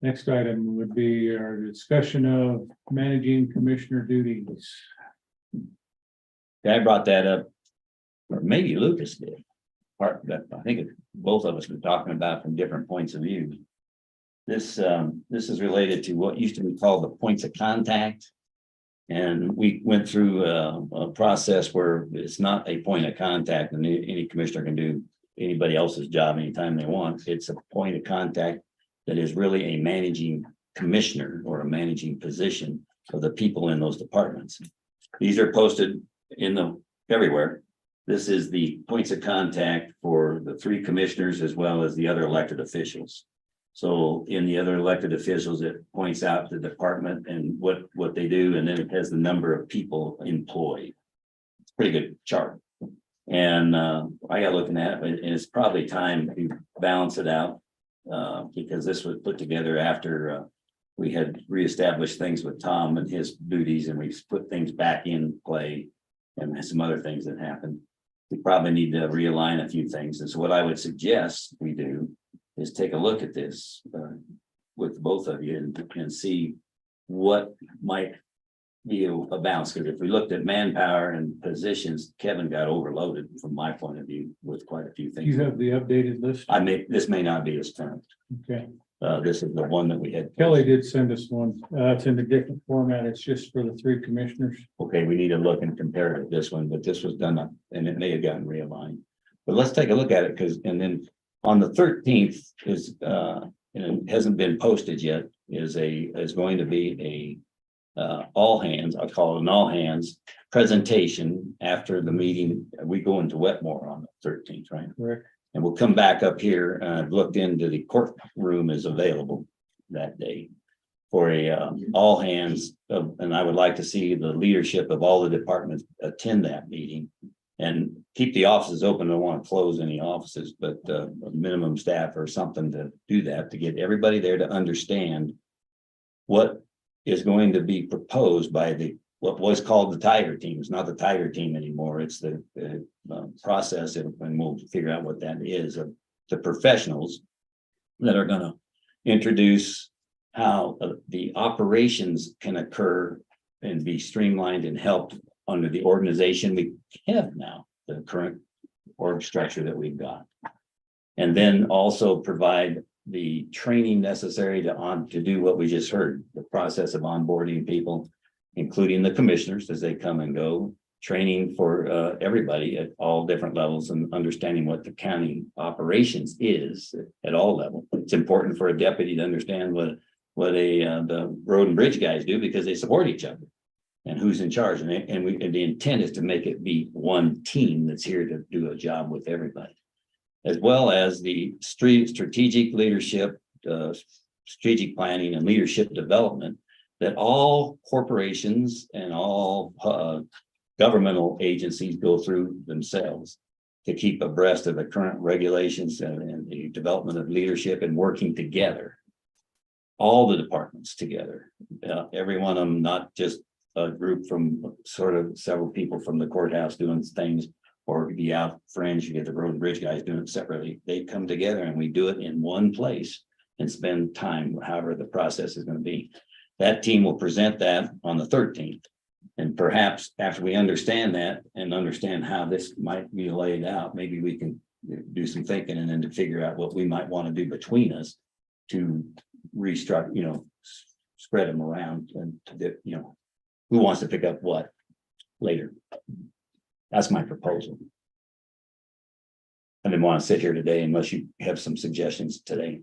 Next item would be our discussion of managing commissioner duties. I brought that up, or maybe Lucas did. Part that, I think both of us were talking about from different points of view. This is related to what used to be called the points of contact. And we went through a process where it's not a point of contact, and any commissioner can do anybody else's job anytime they want. It's a point of contact that is really a managing commissioner or a managing position of the people in those departments. These are posted everywhere. This is the points of contact for the 3 commissioners as well as the other elected officials. So in the other elected officials, it points out the department and what they do, and then it has the number of people employed. It's a pretty good chart. And I got looking at it, and it's probably time to balance it out. Because this was put together after we had reestablished things with Tom and his duties, and we put things back in play, and some other things that happened. we probably need to realign a few things. And so what I would suggest we do is take a look at this with both of you and see what might be a balance. Because if we looked at manpower and positions, Kevin got overloaded from my point of view with quite a few things. You have the updated list? This may not be as current. Okay. This is the one that we had. Kelly did send us one. It's in a different format. It's just for the 3 commissioners. Okay, we need to look and compare it to this one, but this was done up and it may have gotten realigned. But let's take a look at it and then on the 13th is, and it hasn't been posted yet, is going to be all hands, I'll call it an all hands presentation after the meeting. We go into Wetmore on the 13th, right? Correct. And we'll come back up here. I've looked into the courtroom is available that day for all hands. And I would like to see the leadership of all the departments attend that meeting and keep the offices open. I don't want to close any offices, but minimum staff or something to do that, to get everybody there to understand what is going to be proposed by what was called the Tiger Team. It's not the Tiger Team anymore. It's the process, and we'll figure out what that is, of the professionals that are going to introduce how the operations can occur and be streamlined and helped under the organization we have now, the current org structure that we've got. And then also provide the training necessary to do what we just heard, the process of onboarding people, including the commissioners as they come and go, training for everybody at all different levels and understanding what the county operations is at all levels. It's important for a deputy to understand what the road and bridge guys do, because they support each other and who's in charge. And the intent is to make it be one team that's here to do a job with everybody, as well as the strategic leadership, strategic planning and leadership development that all corporations and all governmental agencies go through themselves to keep abreast of the current regulations and the development of leadership and working together. All the departments together, every one of them, not just a group from sort of several people from the courthouse doing things, or be out fringe, you get the road and bridge guys doing it separately. They come together and we do it in one place and spend time, however the process is going to be. That team will present that on the 13th. And perhaps after we understand that and understand how this might be laid out, maybe we can do some thinking and then to figure out what we might want to do between us to restructure, spread them around and who wants to pick up what later. That's my proposal. I didn't want to sit here today unless you have some suggestions today.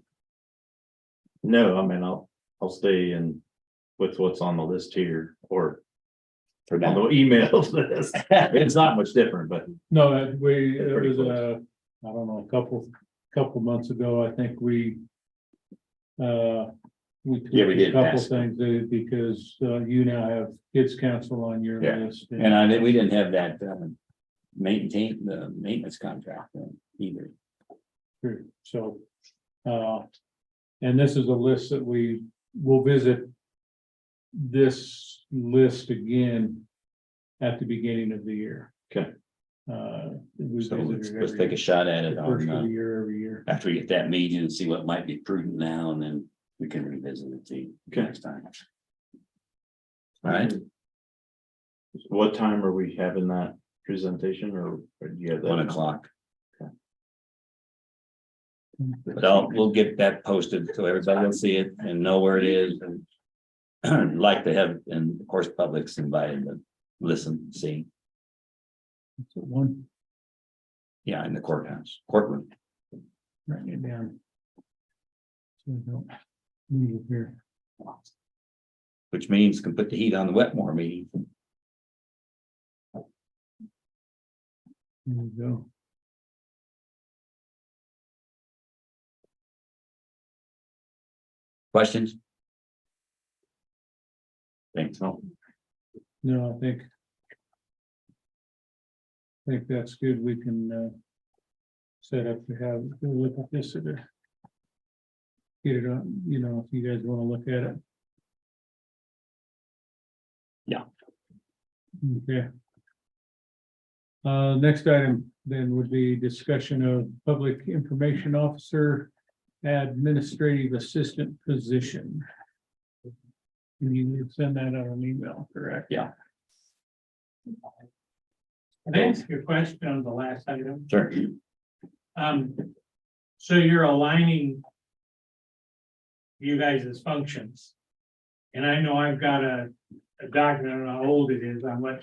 No, I mean, I'll stay in with what's on the list here, or For on now, the emails list. It's not much different, but No, it Pretty was close. I don't know, a couple months ago, I think we tweaked Yeah, we a did couple pass it. things because you now have kids council on your Yeah. list. and we didn't have that the maintenance contract either. Sure. So, and this is a list that we will visit this list again at the beginning of the year. Okay. We So visit it let's every- take a shot at it the first of on the year, every year. after we get that meeting and see what might be prudent now, and then we can revisit it Okay. next time. All right, what time are we having that presentation, or do you have that? 1:00. Okay. But we'll get that posted so everybody will see it and know where it is, and like to have, and of course, public's invited to listen, see, So one, yeah, in the courtroom. write it down. So I don't leave it here. Which means can put the heat on the Wetmore meeting. There we go. Questions? Thanks. No, I think that's good. We can set up to have, we'll look at this at a. Get it on, if you guys want to look at it. Yeah. Okay. Next item, then would be discussion of public information officer, administrative assistant position. And you would send that out an email, correct? Yeah. Can I ask you a question on the last item? Sure. So you're aligning you guys' functions. And I know I've got a document, I don't know how old it is, on what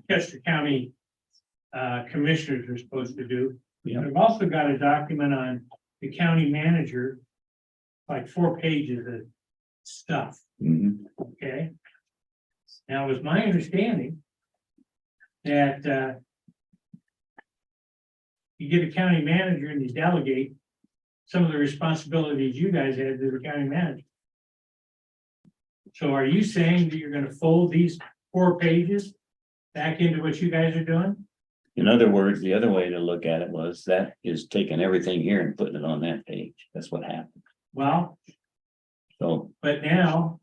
Custer County commissioners are supposed to do. Yeah. I've also got a document on the county manager, like 4 pages of stuff, Mhm. okay? Now, it was my understanding that you get a county manager and you delegate some of the responsibilities you guys had to the county manager. So are you saying that you're gonna fold these 4 pages back into what you guys are doing? In other words, the other way to look at it was that is taking everything here and putting it on that page. That's what happened. Well, So but now,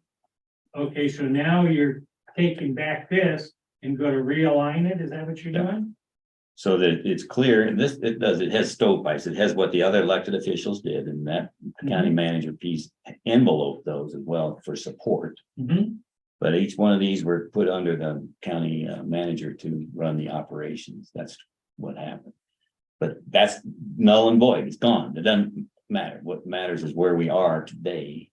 okay, so now you're taking back this and gonna realign it, is that what you're doing? so that it's clear, and this, it has stovepipes, it has what the other elected officials did, and that county manager piece enveloped those as well for support. Mhm. But each one of these were put under the county manager to run the operations. That's what happened. But that's null and void. It's gone. It doesn't matter. What matters is where we are today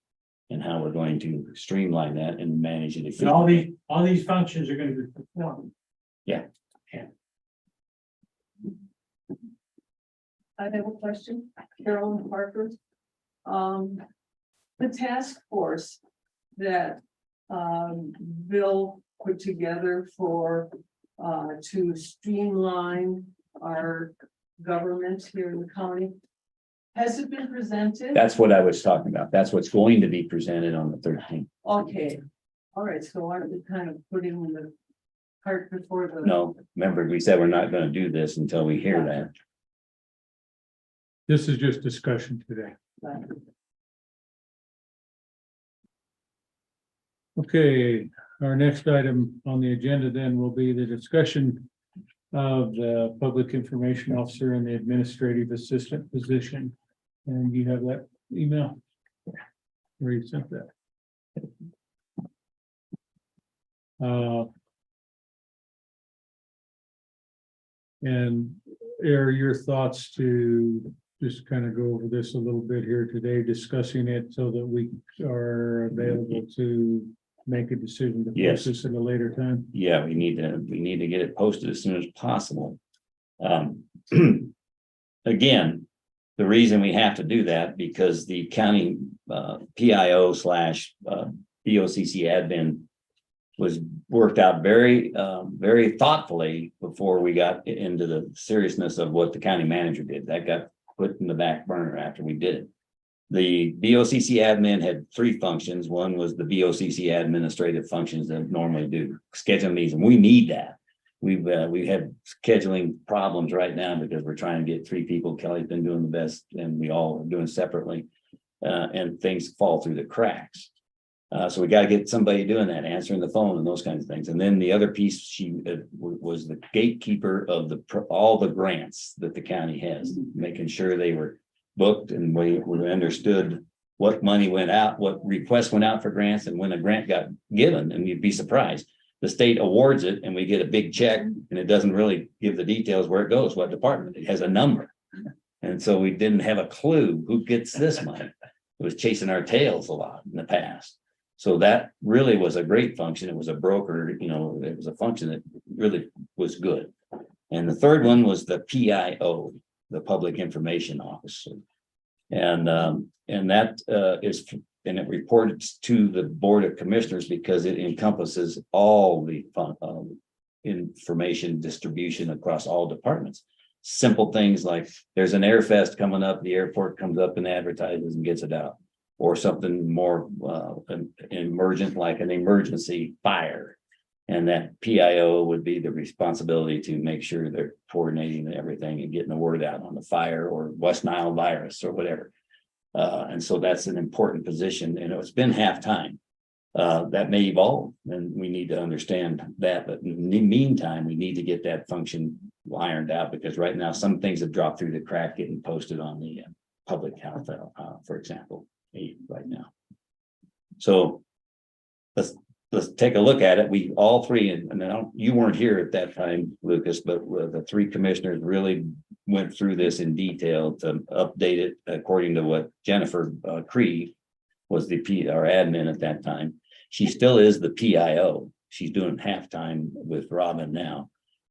and how we're going to streamline that and manage it And all efficiently. these functions are gonna be performed. I have a question, Carolyn Parker. The task force that Bill put together for to streamline our government here in the county. Has it been presented? That's what I was talking about. That's what's going to be presented on the 13th. Okay, all right, so aren't we kind of putting the cart before the? No, remember, we said we're not going to do this until we hear that. This is just discussion today. Okay, our next item on the agenda then will be the discussion of the public information officer and the administrative assistant position. And you have that email? Where you sent that? And are your thoughts to just kind of go over this a little bit here today, discussing it so that we are available to make a decision to Yes. post this at a later time? Yeah, we need to get it posted as soon as possible. Again, the reason we have to do that because the county PIO / BOCC admin was worked out very thoughtfully before we got into the seriousness of what the county manager did. That got put in the back burner after we did it. The BOCC admin had 3 functions. One was the BOCC administrative functions that normally do scheduling meetings, and we need that. We have scheduling problems right now because we're trying to get 3 people. Kelly's been doing the best, and we all are doing separately, and things fall through the cracks. So we got to get somebody doing that, answering the phone and those kinds of things. And then the other piece, she was the gatekeeper of all the grants that the county has, making sure they were booked and we understood what money went out, what requests went out for grants, and when a grant got given, and you'd be surprised, the state awards it and we get a big check and it doesn't really give the details where it goes, what department. It has a number. And so we didn't have a clue who gets this money. It was chasing our tails a lot in the past. So that really was a great function. It was a broker, it was a function that really was good. And the third one was the PIO, the Public Information Officer. And that and it reported to the Board of Commissioners because it encompasses all the information distribution across all departments. Simple things like there's an air fest coming up, the airport comes up and advertises and gets it out. Or something more emergent, like an emergency fire. And that PIO would be the responsibility to make sure they're coordinating everything and getting the word out on the fire or West Nile virus or whatever. And so that's an important position, and it's been half-time. That may evolve, and we need to understand that. But in the meantime, we need to get that function ironed out, because right now some things have dropped through the crack getting posted on the public health, for example, right now. So let's take a look at it. We all three, and you weren't here at that time, Lucas, but the three commissioners really went through this in detail to update it according to what Jennifer Cree was our admin at that time. She still is the PIO. She's doing half-time with Robin now.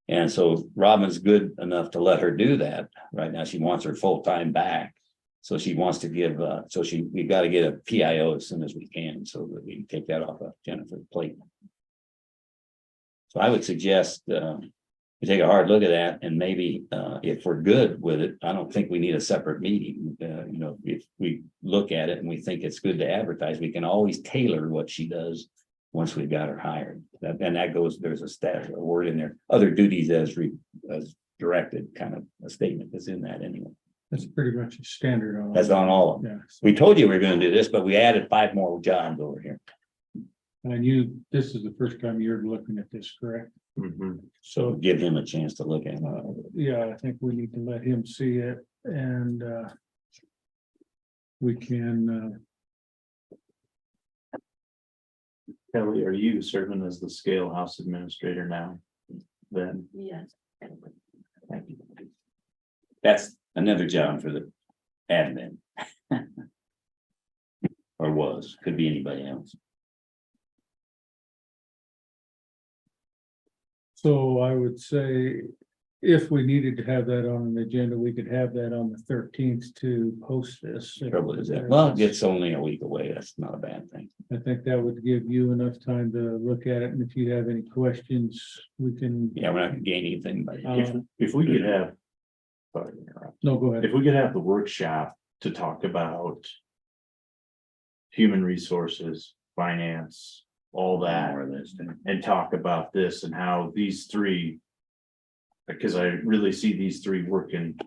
And so Robin's good enough to let her do that. Right now, she wants her full-time back. So she wants to give, we've got to get a PIO as soon as we can, so that we can take that off of Jennifer's plate. So I would suggest we take a hard look at that, and maybe if we're good with it, I don't think we need a separate meeting. If we look at it and we think it's good to advertise, we can always tailor what she does once we've got her hired. And that goes, there's a word in there, other duties as directed, kind of a statement that's in that anyway. That's pretty much a standard on. That's on all of them. Yeah. We told you we were gonna do this, but we added 5 more jobs over here. And this is the first time you're looking at this, correct? So give him a chance to look at it. Yeah, I think we need to let him see it, and we can, Kelly, are you serving as the scale house administrator now? Then, Yes. Thank you. That's another job for the admin. Or was, could be anybody else. so I would say, if we needed to have that on an agenda, we could have that on the 13th to post this. Trouble is that, well, it's only a week away. That's not a bad thing. I think that would give you enough time to look at it, and if you have any questions, we can. Yeah, we're not gonna gain anything by if we could have. Sorry to interrupt. No, go ahead. If we could have the workshop to talk about. Human resources, finance, all that, more of this. and talk about this and how these three. Because I really see these three working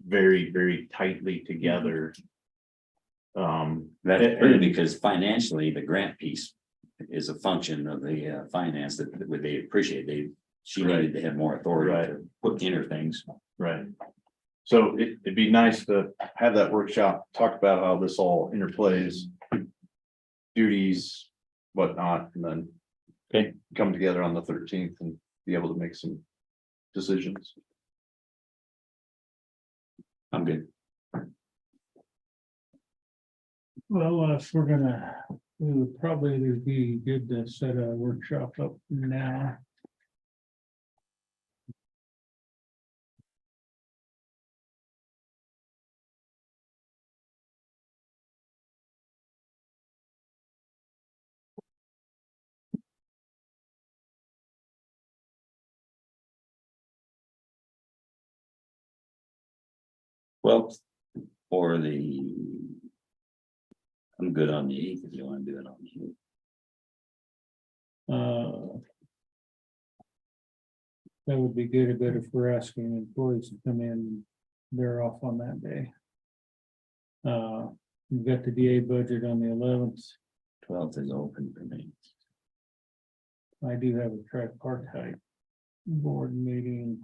very, very tightly together. That's true, because financially, the grant piece is a function of the finance that they appreciate. She needed to have more authority to put in her things. Right. So it'd be nice to have that workshop, talk about how this all interplays. Duties, whatnot, and then. Okay. Come together on the 13th and be able to make some decisions. I'm good. Well, if we're gonna, it would probably be good to set a workshop up now. Well, I'm good on the 8th if you want to do it on the 8th. That would be good, but if we're asking employees to come in, they're off on that day. We've got the DA budget on the 11th. 12th is open for me. I do have a tripartite board meeting.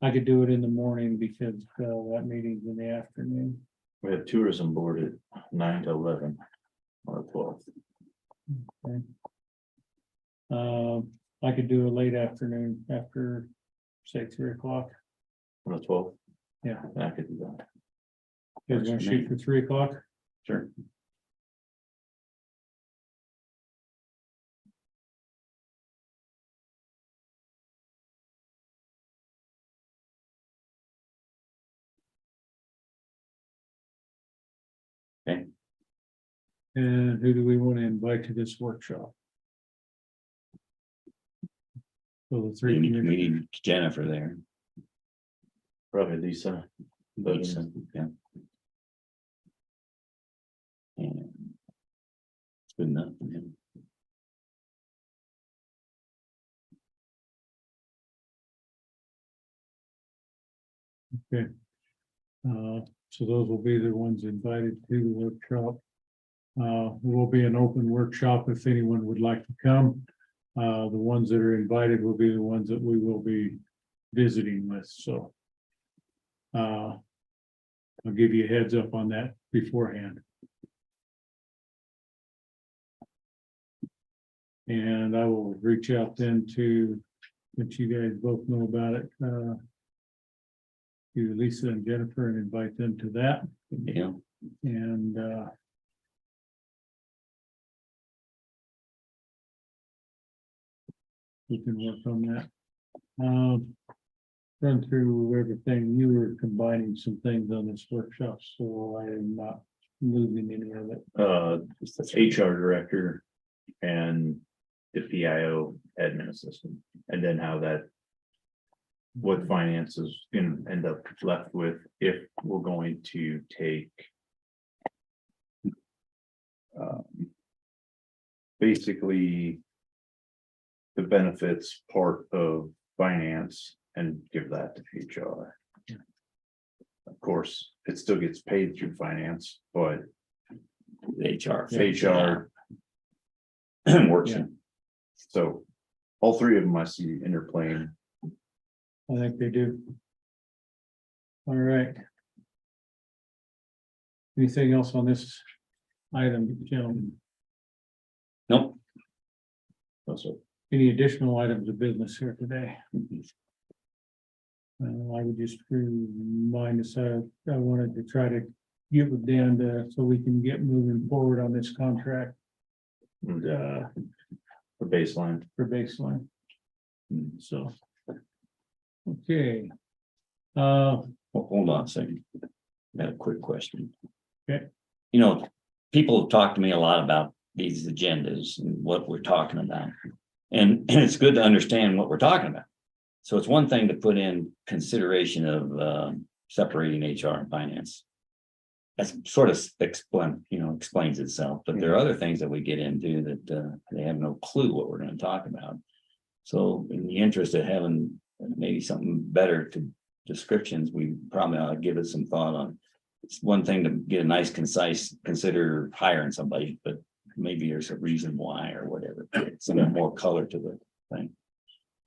I could do it in the morning because that meeting's in the afternoon. We have tourism board at 9 to 11 on the 12th. Okay. I could do a late afternoon after, say, 3 o'clock. On the 12th. Yeah. I could do that. You guys want to shoot for 3 o'clock? Sure. Okay. And who do we want to invite to this workshop? So the We three. need Jennifer there. Probably Lisa. Lisa, yeah. And it's good enough for him. Okay. So those will be the ones invited to the workshop. Will be an open workshop if anyone would like to come. The ones that are invited will be the ones that we will be visiting with, so. I'll give you a heads up on that beforehand. And I will reach out then to, let you guys both know about it, to Lisa and Jennifer and invite them to that. Yeah, And we can work on that. Run through everything. You were combining some things on this workshop, so I am not losing any of it. HR director and the PIO admin assistant, and then how that. What finances can end up left with if we're going to take. Basically. The benefits part of finance and give that to HR. Of course, it still gets paid through finance, but HR. HR. Works. Yeah. So all three of them I see interplaying. I think they do. All right. Anything else on this item, gentlemen? Nope. Also, Any additional items of business here today? I would just remind us, I wanted to try to get with Dan so we can get moving forward on this contract. for baseline. For baseline. So. Okay. Well, hold on a second. Got a quick question. Okay. You know, people have talked to me a lot about these agendas and what we're talking about. And it's good to understand what we're talking about. So it's one thing to put in consideration of separating HR and finance. That's sort of explains itself, but there are other things that we get into that they have no clue what we're going to talk about. So in the interest of having maybe something better to descriptions, we probably ought to give it some thought on. It's one thing to get a nice, concise, consider hiring somebody, but maybe there's a reason why or whatever, some more color to the thing.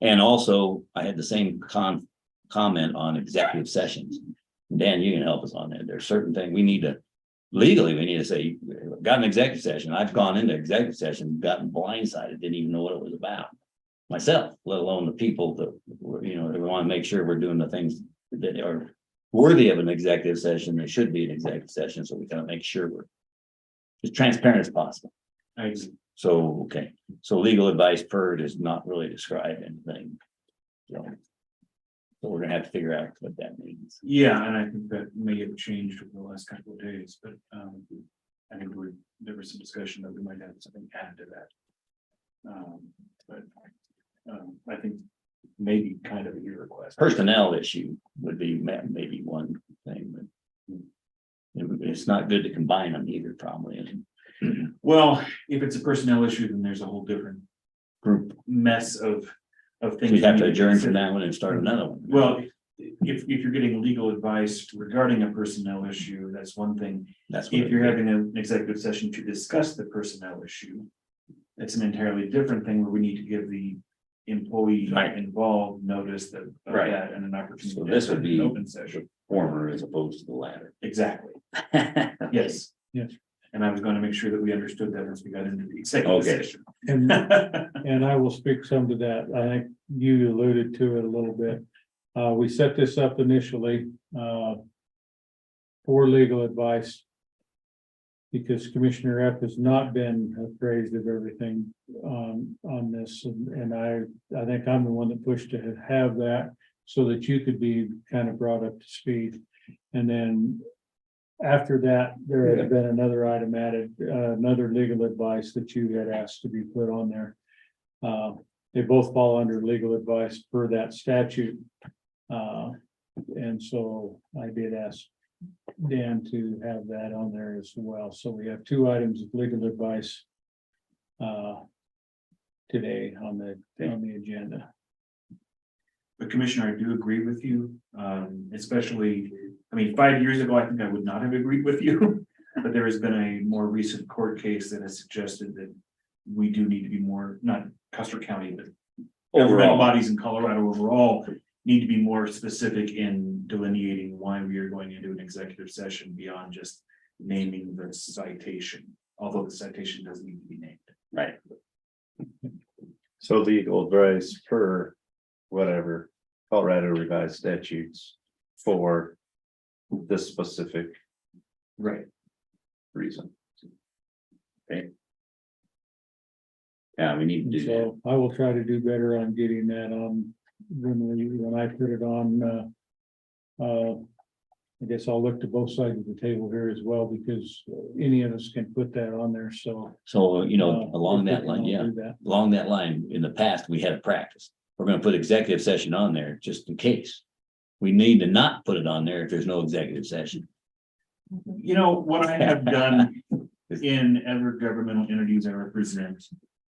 And also, I had the same comment on executive sessions. Dan, you can help us on that. There's certain things we need to, legally, we need to say, got an executive session. I've gone into executive session, gotten blindsided, didn't even know what it was about. Myself, let alone the people that, that we want to make sure we're doing the things that are worthy of an executive session. They should be an executive session, so we gotta make sure we're as transparent as possible. So, okay, so legal advice per does not really describe anything. So we're gonna have to figure out what that means. Yeah, and I think that may have changed over the last couple of days, but I think there was some discussion that we might have something added to that. I think maybe kind of a your request. Personnel issue would be maybe one thing, but it's not good to combine them either, probably. Well, if it's a personnel issue, then there's a whole different Group. mess of things. We have to need adjourn from consider. that one and start another one. Well, if you're getting legal advice regarding a personnel issue, that's one thing. That's what If you're having an executive session to discuss the personnel issue, it's an entirely different thing where we need to give the employee Right. involved notice that of Right. that and an opportunity. So this would to be an open session. former as opposed to the latter. Exactly. Yes. Yes. And I was going to make sure that we understood that as we got into the executive Okay. session. And I will speak some to that. I think you alluded to it a little bit. We set this up initially for legal advice. Because Commissioner F has not been appraised of everything on this, and I think I'm the one that pushed to have that so that you could be kind of brought up to speed. And then after that, there had been another item added, another legal advice that you had asked to be put on there. They both fall under legal advice per that statute. And so I did ask Dan to have that on there as well. So we have two items of legal advice today on the agenda. But Commissioner, I do agree with you, especially, 5 years ago, I think I would not have agreed with you. But there has been a more recent court case that has suggested that we do need to be more, not Custer County, but governmental Overall, bodies in Colorado overall need to be more specific in delineating why we are going into an executive session beyond just naming the citation, although the citation doesn't need to be named. right, So legal advice per whatever Colorado revised statutes for this specific Right. reason. yeah, we need to do that. So I will try to do better on getting that on when I put it on, I guess I'll look to both sides of the table here as well, because any of us can put that on there, so. So, you know, along if we that line, can all yeah, do that. along that line, in the past, we had a practice. We're gonna put executive session on there just in case. We need to not put it on there if there's no executive session. You know, what I have done in other governmental entities I represent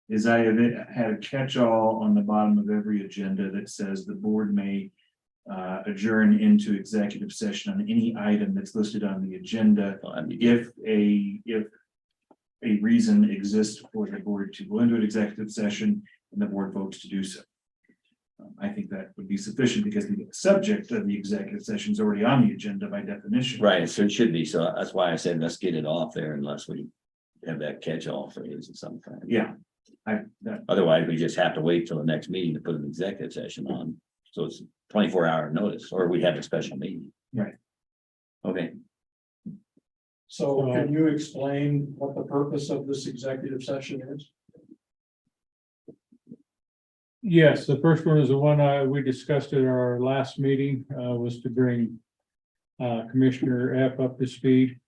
is I have had a catch-all on the bottom of every agenda that says the board may adjourn into executive session on any item that's listed on the agenda I mean, if a reason exists for the board to go into an executive session and the board votes to do so. I think that would be sufficient because the subject of the executive session is already on the agenda by definition. right, so it should be, so that's why I said, let's get it off there unless we have that catch-all phrase or something. Yeah, Otherwise, we just have to wait till the next meeting to put an executive session on, so it's 24-hour notice, or we have a special meeting. Right. Okay, So can you explain what the purpose of this executive session is? Yes, the first one is the one we discussed at our last meeting, was to bring Commissioner F up to speed.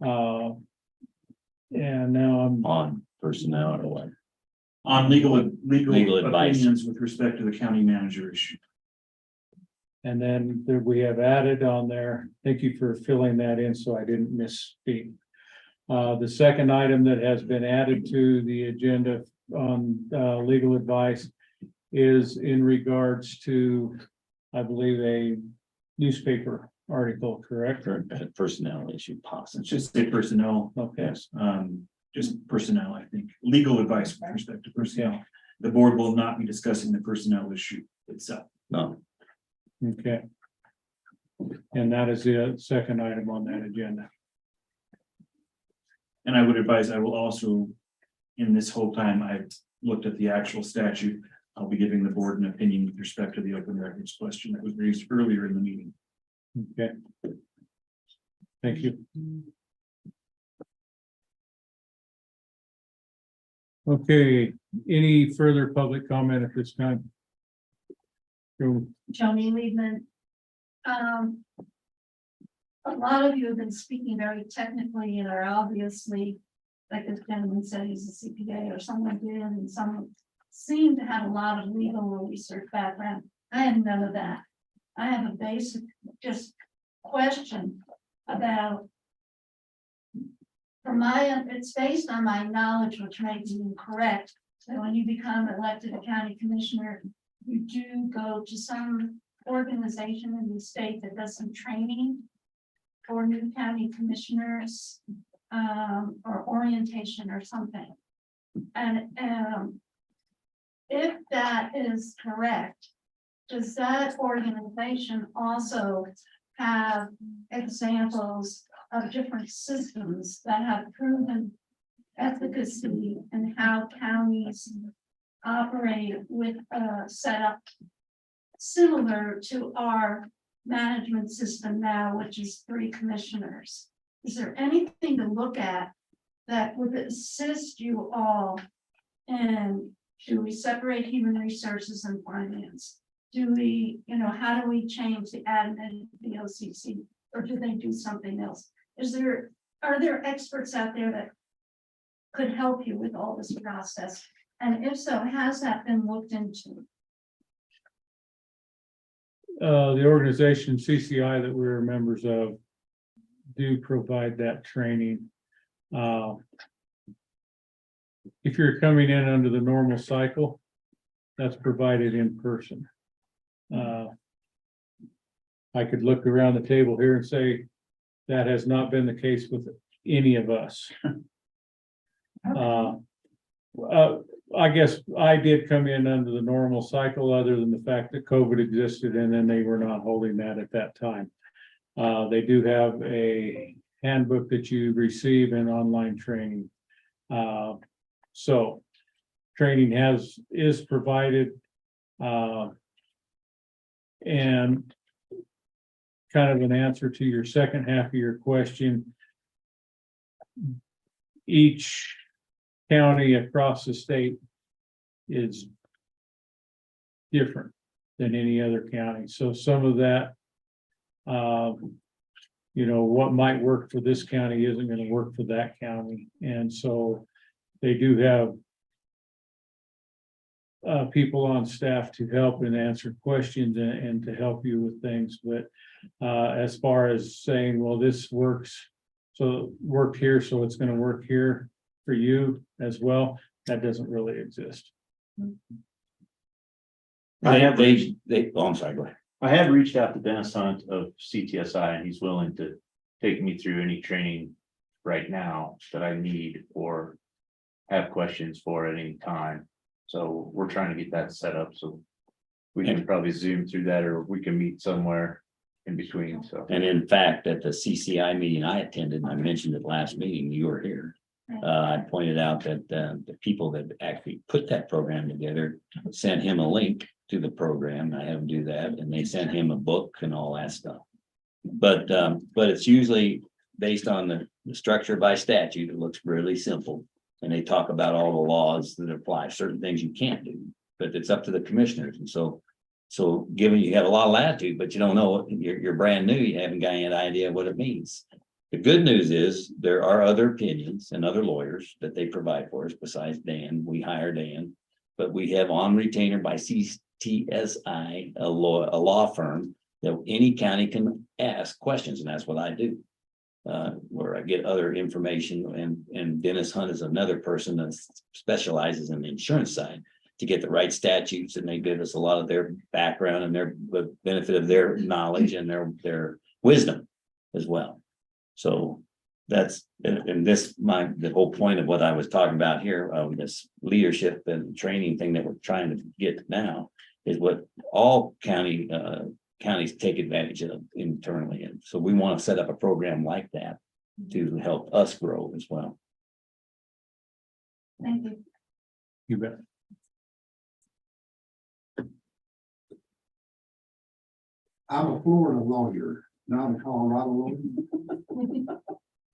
And now I'm, on personnel or what? on legal Legal advice. opinions with respect to the county manager issue. and then there we have added on there, thank you for filling that in, so I didn't misspeak. The second item that has been added to the agenda on legal advice is in regards to, I believe, a newspaper article, correct? For a personnel issue possible. It's just say personnel, Okay, just personnel, I think, legal advice with respect to personnel. The board will not be discussing the personnel issue itself. No, okay. And that is the second item on that agenda. And I would advise, I will also, in this whole time, I've looked at the actual statute. I'll be giving the board an opinion with respect to the open records question that was raised earlier in the meeting. Okay. Thank you. Okay, any further public comment at this time? So, Joni Liebman. A lot of you have been speaking very technically and are obviously, like this gentleman said, he's a CPA or someone did, and some seem to have a lot of legal or research background. I have none of that. I have a basic just question about, it's based on my knowledge, which may be incorrect, that when you become elected a county commissioner, you do go to some organization in the state that does some training for new county commissioners, or orientation or something. And if that is correct, does that organization also have examples of different systems that have proven efficacy and how counties operate with a setup similar to our management system now, which is 3 commissioners? Is there anything to look at that would assist you all? And do we separate human resources and finance? Do we, how do we change the admin, the BOCC, or do they do something else? Are there experts out there that could help you with all this process? And if so, has that been looked into? the organization CCI that we're members of do provide that training. If you're coming in under the normal cycle, that's provided in person. I could look around the table here and say that has not been the case with any of us. I guess I did come in under the normal cycle, other than the fact that COVID existed and then they were not holding that at that time. They do have a handbook that you receive in online training. So training is provided. And kind of an answer to your second half of your question. Each county across the state is different than any other county. So some of that, what might work for this county isn't going to work for that county. And so they do have people on staff to help and answer questions and to help you with things. But as far as saying, well, this works, so worked here, so it's going to work here for you as well, that doesn't really exist. I'm sorry, go ahead. I have reached out to Dennis Hunt of CTSI, and he's willing to take me through any training right now that I need or have questions for at any time. So we're trying to get that set up, so we can probably Zoom through that, or we can meet somewhere in between, so. And in fact, at the CCI meeting I attended, and I mentioned it last meeting, you were here. I pointed out that the people that actually put that program together sent him a link to the program. I have them do that, and they sent him a book and all that stuff. But it's usually based on the structure by statute. It looks really simple. And they talk about all the laws that apply, certain things you can't do, but it's up to the commissioners. And so given you have a lot of latitude, but you don't know, you're brand new, you haven't got any idea what it means. The good news is there are other opinions and other lawyers that they provide for us besides Dan. We hire Dan, but we have on retainer by CTSI, a law firm that any county can ask questions, and that's what I do. Where I get other information, and Dennis Hunt is another person that specializes in the insurance side to get the right statutes, and they give us a lot of their background and their benefit of their knowledge and their wisdom as well. So that's, and the whole point of what I was talking about here, this leadership and training thing that we're trying to get now is what all counties take advantage of internally. And so we want to set up a program like that to help us grow as well. Thank you. You bet. I'm a Florida lawyer, not a Colorado lawyer.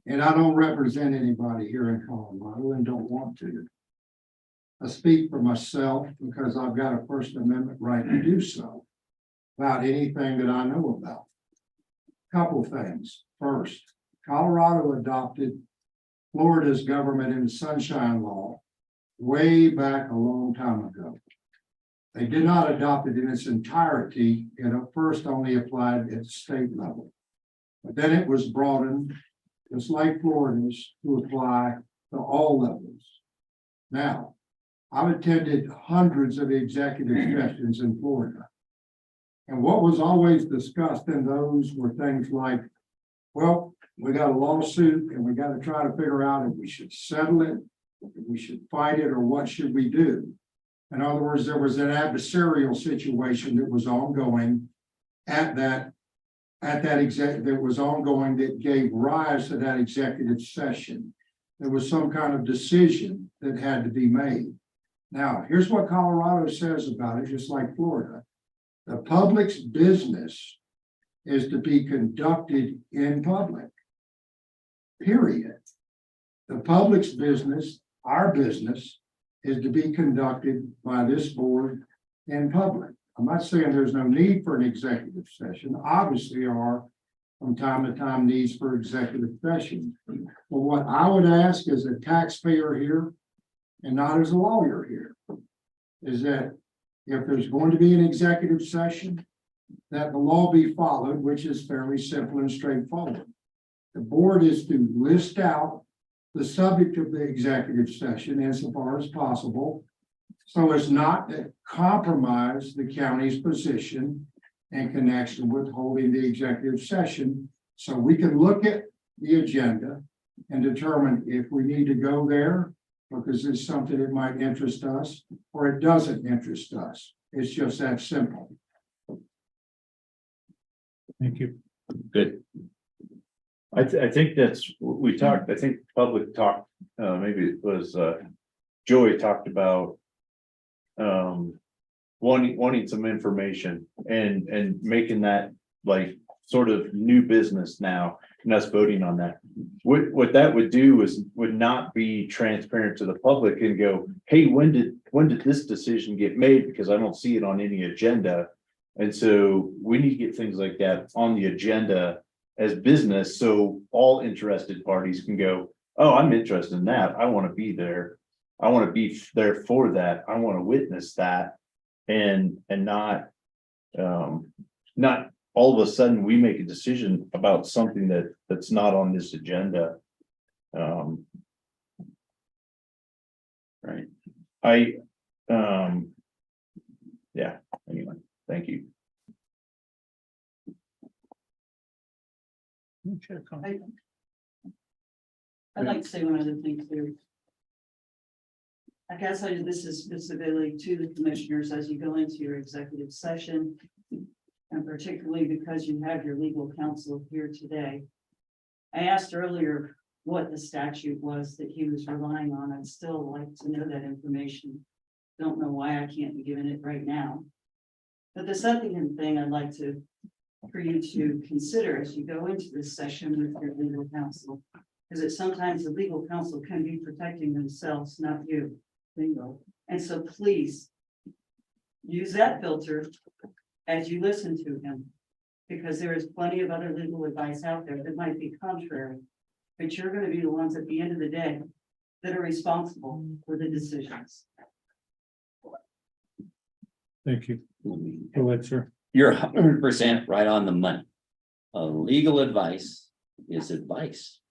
And I don't represent anybody here in Colorado and don't want to. I speak for myself because I've got a First Amendment right to do so about anything that I know about. Couple things. First, Colorado adopted Florida's government and sunshine law way back a long time ago. They did not adopt it in its entirety. It at first only applied at the state level. But then it was broadened, just like Florida's, to apply to all levels. Now, I've attended hundreds of executive sessions in Florida. And what was always discussed in those were things like, well, we got a lawsuit and we got to try to figure out if we should settle it, if we should fight it, or what should we do? In other words, there was an adversarial situation that was ongoing that was ongoing that gave rise to that executive session. There was some kind of decision that had to be made. Now, here's what Colorado says about it, just like Florida. The public's business is to be conducted in public. Period. The public's business, our business, is to be conducted by this board in public. I'm not saying there's no need for an executive session. Obviously, there are from time to time needs for executive session. But what I would ask as a taxpayer here, and not as a lawyer here, is that if there's going to be an executive session, that the law be followed, which is fairly simple and straightforward. The board is to list out the subject of the executive session insofar as possible, so as not to compromise the county's position in connection with holding the executive session. So we can look at the agenda and determine if we need to go there because it's something that might interest us, or it doesn't interest us. It's just that simple. Thank you. Good. I think that's, we talked, I think public talked, maybe it was, Joey talked about. Wanting some information and making that like sort of new business now, and us voting on that. What that would do would not be transparent to the public and go, hey, when did this decision get made? Because I don't see it on any agenda. And so we need to get things like that on the agenda as business, so all interested parties can go, oh, I'm interested in that. I want to be there. I want to be there for that. I want to witness that. And not, not all of a sudden we make a decision about something that's not on this agenda. Right. Yeah, anyway, thank you. I'd like to say one other thing too. I guess this is visibility to the commissioners as you go into your executive session. And particularly because you have your legal counsel here today. I asked earlier what the statute was that he was relying on. I'd still like to know that information. Don't know why I can't be given it right now. But the second thing I'd like for you to consider as you go into this session with your legal counsel is that sometimes the legal counsel can be protecting themselves, not you. Bingo. And so please use that filter as you listen to him, because there is plenty of other legal advice out there that might be contrary, but you're going to be the ones at the end of the day that are responsible for the decisions. Thank you. Go ahead, sir. You're 100% right on the money. Legal advice is advice.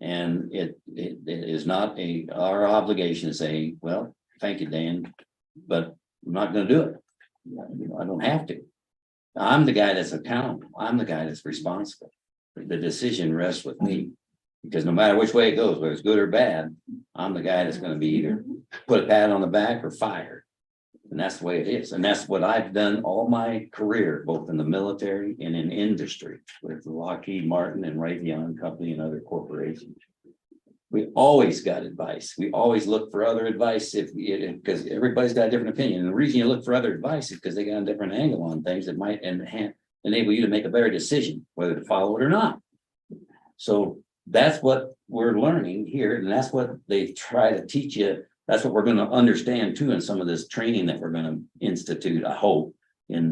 And it is not our obligation to say, well, thank you, Dan, but I'm not gonna do it. You know, I don't have to. I'm the guy that's accountable. I'm the guy that's responsible. The decision rests with me. Because no matter which way it goes, whether it's good or bad, I'm the guy that's gonna be either put a pat on the back or fired. And that's the way it is. And that's what I've done all my career, both in the military and in industry with Lockheed Martin and Raytheon Company and other corporations. We always got advice. We always look for other advice because everybody's got a different opinion. And the reason you look for other advice is because they got a different angle on things that might enable you to make a better decision, whether to follow it or not. So that's what we're learning here. And that's what they try to teach you. That's what we're going to understand too in some of this training that we're going to institute, I hope,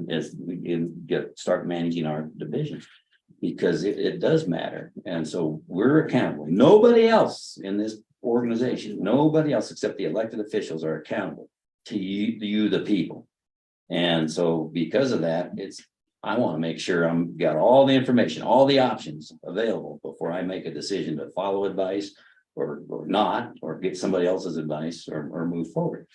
as we start managing our divisions, because it does matter. And so we're accountable. Nobody else in this organization, nobody else except the elected officials are accountable to you, the people. And so because of that, I want to make sure I'm got all the information, all the options available before I make a decision to follow advice or not, or get somebody else's advice or move forward.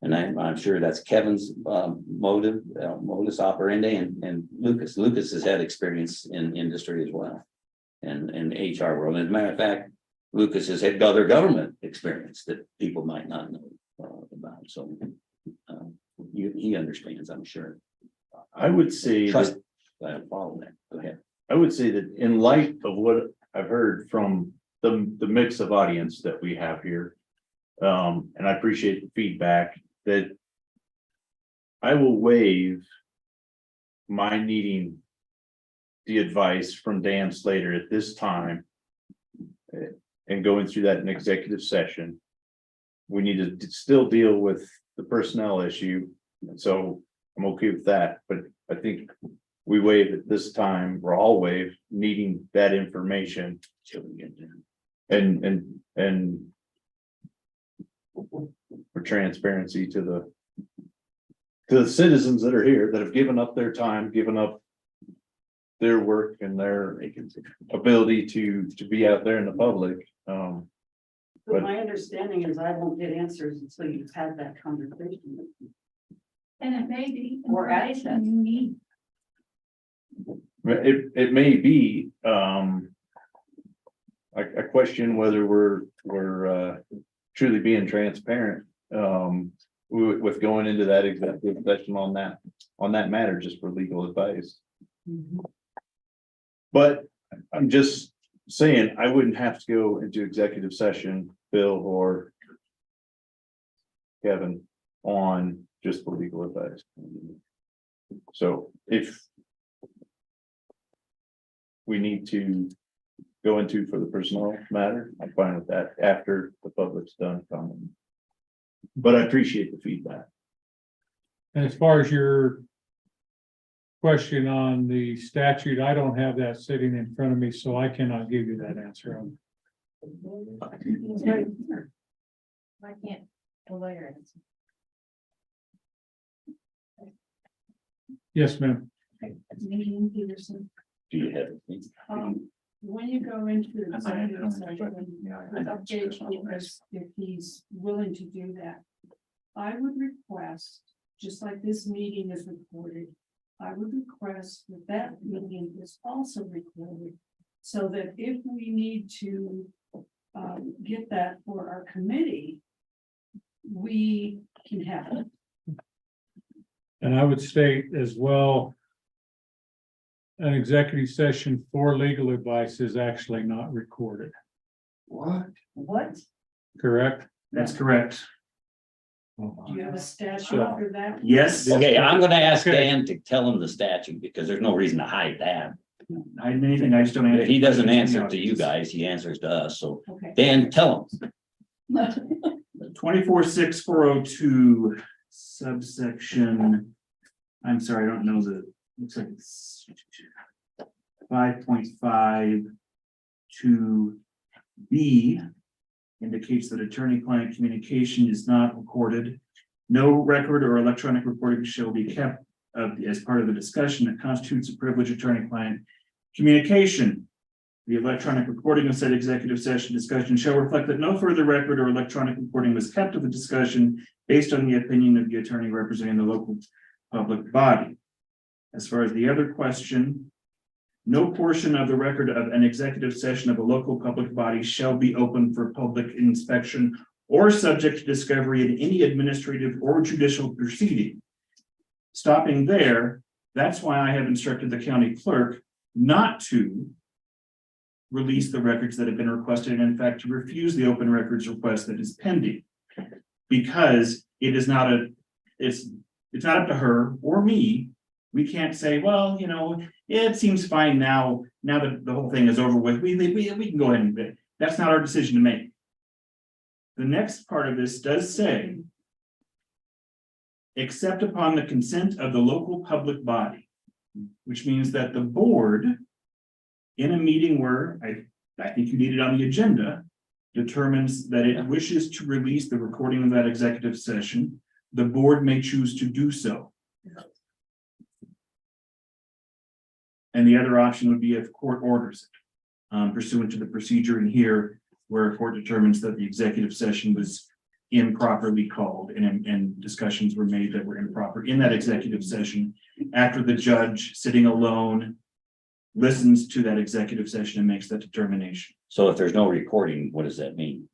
And I'm sure that's Kevin's modus operandi and Lucas. Lucas has had experience in industry as well and HR world. As a matter of fact, Lucas has had other government experience that people might not know about. So he understands, I'm sure. I would say Trust that. Follow that. Go ahead. I would say that in light of what I've heard from the mix of audience that we have here, and I appreciate the feedback, that I will waive my needing the advice from Dan Slater at this time and going through that in executive session. We need to still deal with the personnel issue. And so I'm okay with that, but I think we waive at this time, we're all waive needing that information. And for transparency to the citizens that are here that have given up their time, given up their work and their ability to be out there in the public. But my understanding is I won't get answers until you've had that conversation with me. And it may be Or information you need. It may be, I question whether we're truly being transparent, with going into that executive session on that matter, just for legal advice. But I'm just saying, I wouldn't have to go into executive session, Bill or Kevin, on just for legal advice. So if we need to go into for the personnel matter, I'm fine with that after the public's done commenting. But I appreciate the feedback. And as far as your question on the statute, I don't have that sitting in front of me, so I cannot give you that answer. It's right here. I can't, the lawyer answer. Yes, ma'am. Meeting Peterson. Do you have anything? When you go into the executive session, update us if he's willing to do that. I would request, just like this meeting is recorded, I would request that that meeting is also recorded. So that if we need to get that for our committee, we can have it. And I would state as well, an executive session for legal advice is actually not recorded, What? What? correct? That's correct. Do you have a statute So- for that? Yes. Okay, I'm gonna ask Okay. Dan to tell him the statute because there's no reason to hide that. I didn't anything, I just don't. If he doesn't questions from answer the to you audience. guys, he answers to us. So Okay. Dan, tell him. 246402 subsection. I'm sorry, I don't know looks like it's 5.5 to B indicates that attorney-client communication is not recorded. No record or electronic recording shall be kept as part of the discussion that constitutes a privileged attorney-client communication. The electronic recording of said executive session discussion shall reflect that no further record or electronic recording was kept of the discussion based on the opinion of the attorney representing the local public body. As far as the other question, no portion of the record of an executive session of a local public body shall be open for public inspection or subject to discovery in any administrative or judicial proceeding. Stopping there, that's why I have instructed the county clerk not to release the records that have been requested, and in fact, to refuse the open records request that is pending. Because it is not it's not up to her or me. We can't say, well, it seems fine now that the whole thing is over with, we can go ahead and bid. That's not our decision to make. The next part of this does say, except upon the consent of the local public body, which means that the board, in a meeting where I think you need it on the agenda, determines that it wishes to release the recording of that executive session, the board may choose to do so. And the other option would be if court orders it, pursuant to the procedure in here, where a court determines that the executive session was improperly called and discussions were made that were improper in that executive session, after the judge sitting alone listens to that executive session and makes that determination. So if there's no recording, what does that mean?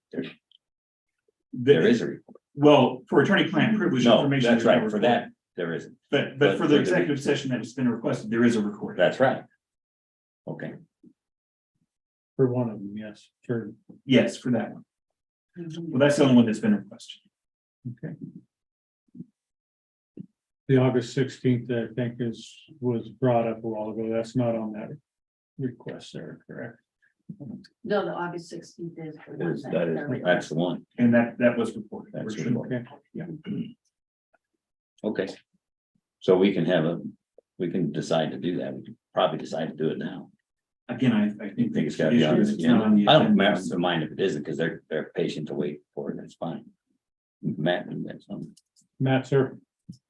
There is a recording. Well, for attorney-client privilege No, information. that's there's no right. For recording. that, there isn't. But but for the executive session that has been requested, there is a recording. That's right. Okay. For one of them, yes, sure. Yes, for that one. Well, that's the only one that's been requested. Okay. The August 16th, I think was brought up a while ago. That's not on that request there, correct? No, the August 16th is. That's the one. And that was reported. That's For sure. Okay. Yeah. Okay. So we can decide to do that. We can probably decide to do it now. Again, I I think. think it's gotta be on this It's not on the agenda. I don't agenda. mind if it isn't, because they're patient to wait for it. That's fine. Matt, you got something? Matt, sir.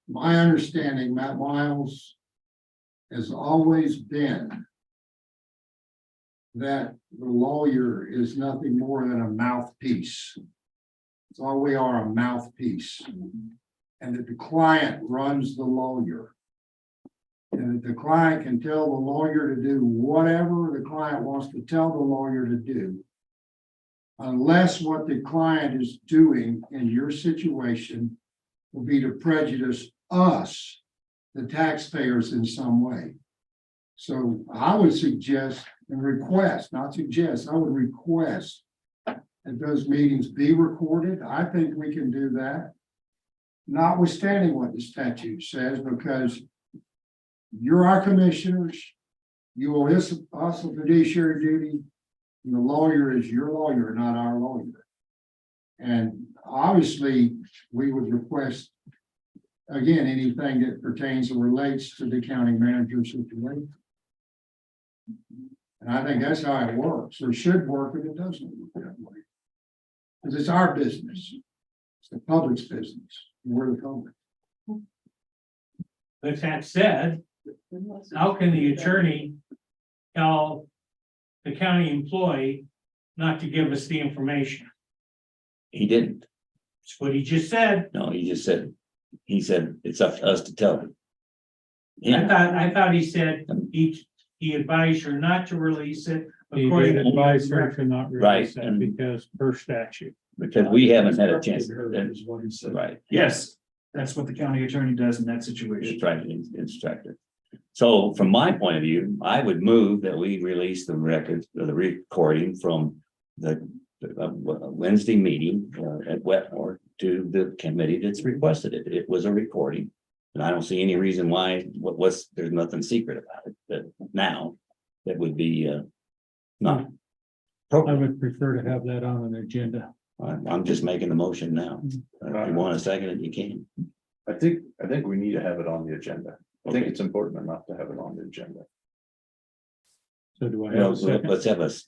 My understanding, Matt Miles, has always been that the lawyer is nothing more than a mouthpiece. That's all we are, a mouthpiece. And that the client runs the lawyer. And that the client can tell the lawyer to do whatever the client wants to tell the lawyer to do. unless what the client is doing in your situation will be to prejudice us, the taxpayers, in some way. So I would suggest and request, not suggest, I would request that those meetings be recorded. I think we can do that. Notwithstanding what the statute says, because you're our commissioners, you owe us a fiduciary duty, and the lawyer is your lawyer, not our lawyer. And obviously, we would request, again, anything that pertains or relates to the county manager situation. And I think that's how it works, or should work, but it doesn't work that way. Because it's our business. It's the public's business. We're the public. With that said, how can the attorney tell the county employee not to give us the information? He didn't. That's what he just said. No, he said it's up to us to tell him. I thought he said he advised her not to release it. He according did to advise the her record. to not Right, release that and- because per statute. Because we haven't had a chance. Is what he said. Right, Yes, that's what the county attorney does in that situation. it's right, it's instructed. So from my point of view, I would move that we release the records or the recording from the Wednesday meeting at Wetmore to the committee that's requested it. It was a recording. And I don't see any reason why, there's nothing secret about it, that now that would be not. I appropriate. would prefer to have that on an agenda. I'm just making the motion now. If you want a second, it, you can. I think we need to have it on the agenda. I think Okay. it's important enough to have it on the agenda. So do I have a Well, second?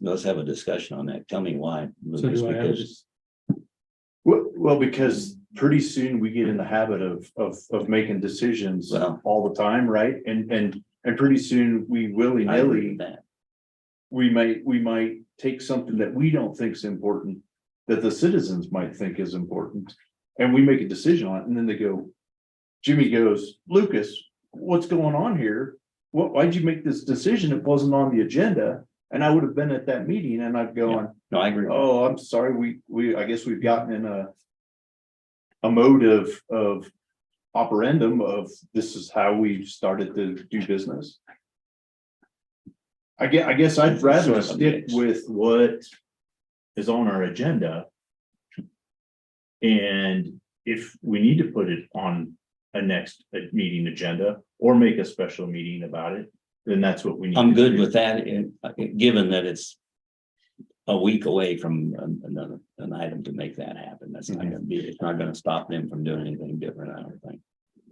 let's have a discussion on that. Tell me why. So do I have Because- Well, because pretty soon we get in the habit of making decisions Well- all the time, right? And pretty soon we I agree willy-nilly, with that. we might take something that we don't think is important, that the citizens might think is important, and we make a decision on it, and then they go, Jimmy goes, Lucas, what's going on here? Why'd you make this decision? It wasn't on the agenda. And I would have been at that meeting and I've gone, No, I agree. oh, I'm sorry, I guess we've gotten in a mode of operandum of this is how we started to do business. I guess I'd rather Sort of stick mix. with what is on our agenda. And if we need to put it on a next meeting agenda or make a special meeting about it, then that's what we need. I'm to good do. with that, given that it's a week away from an item to make that happen. That's not gonna be, it's not gonna stop them from doing anything different, I don't think.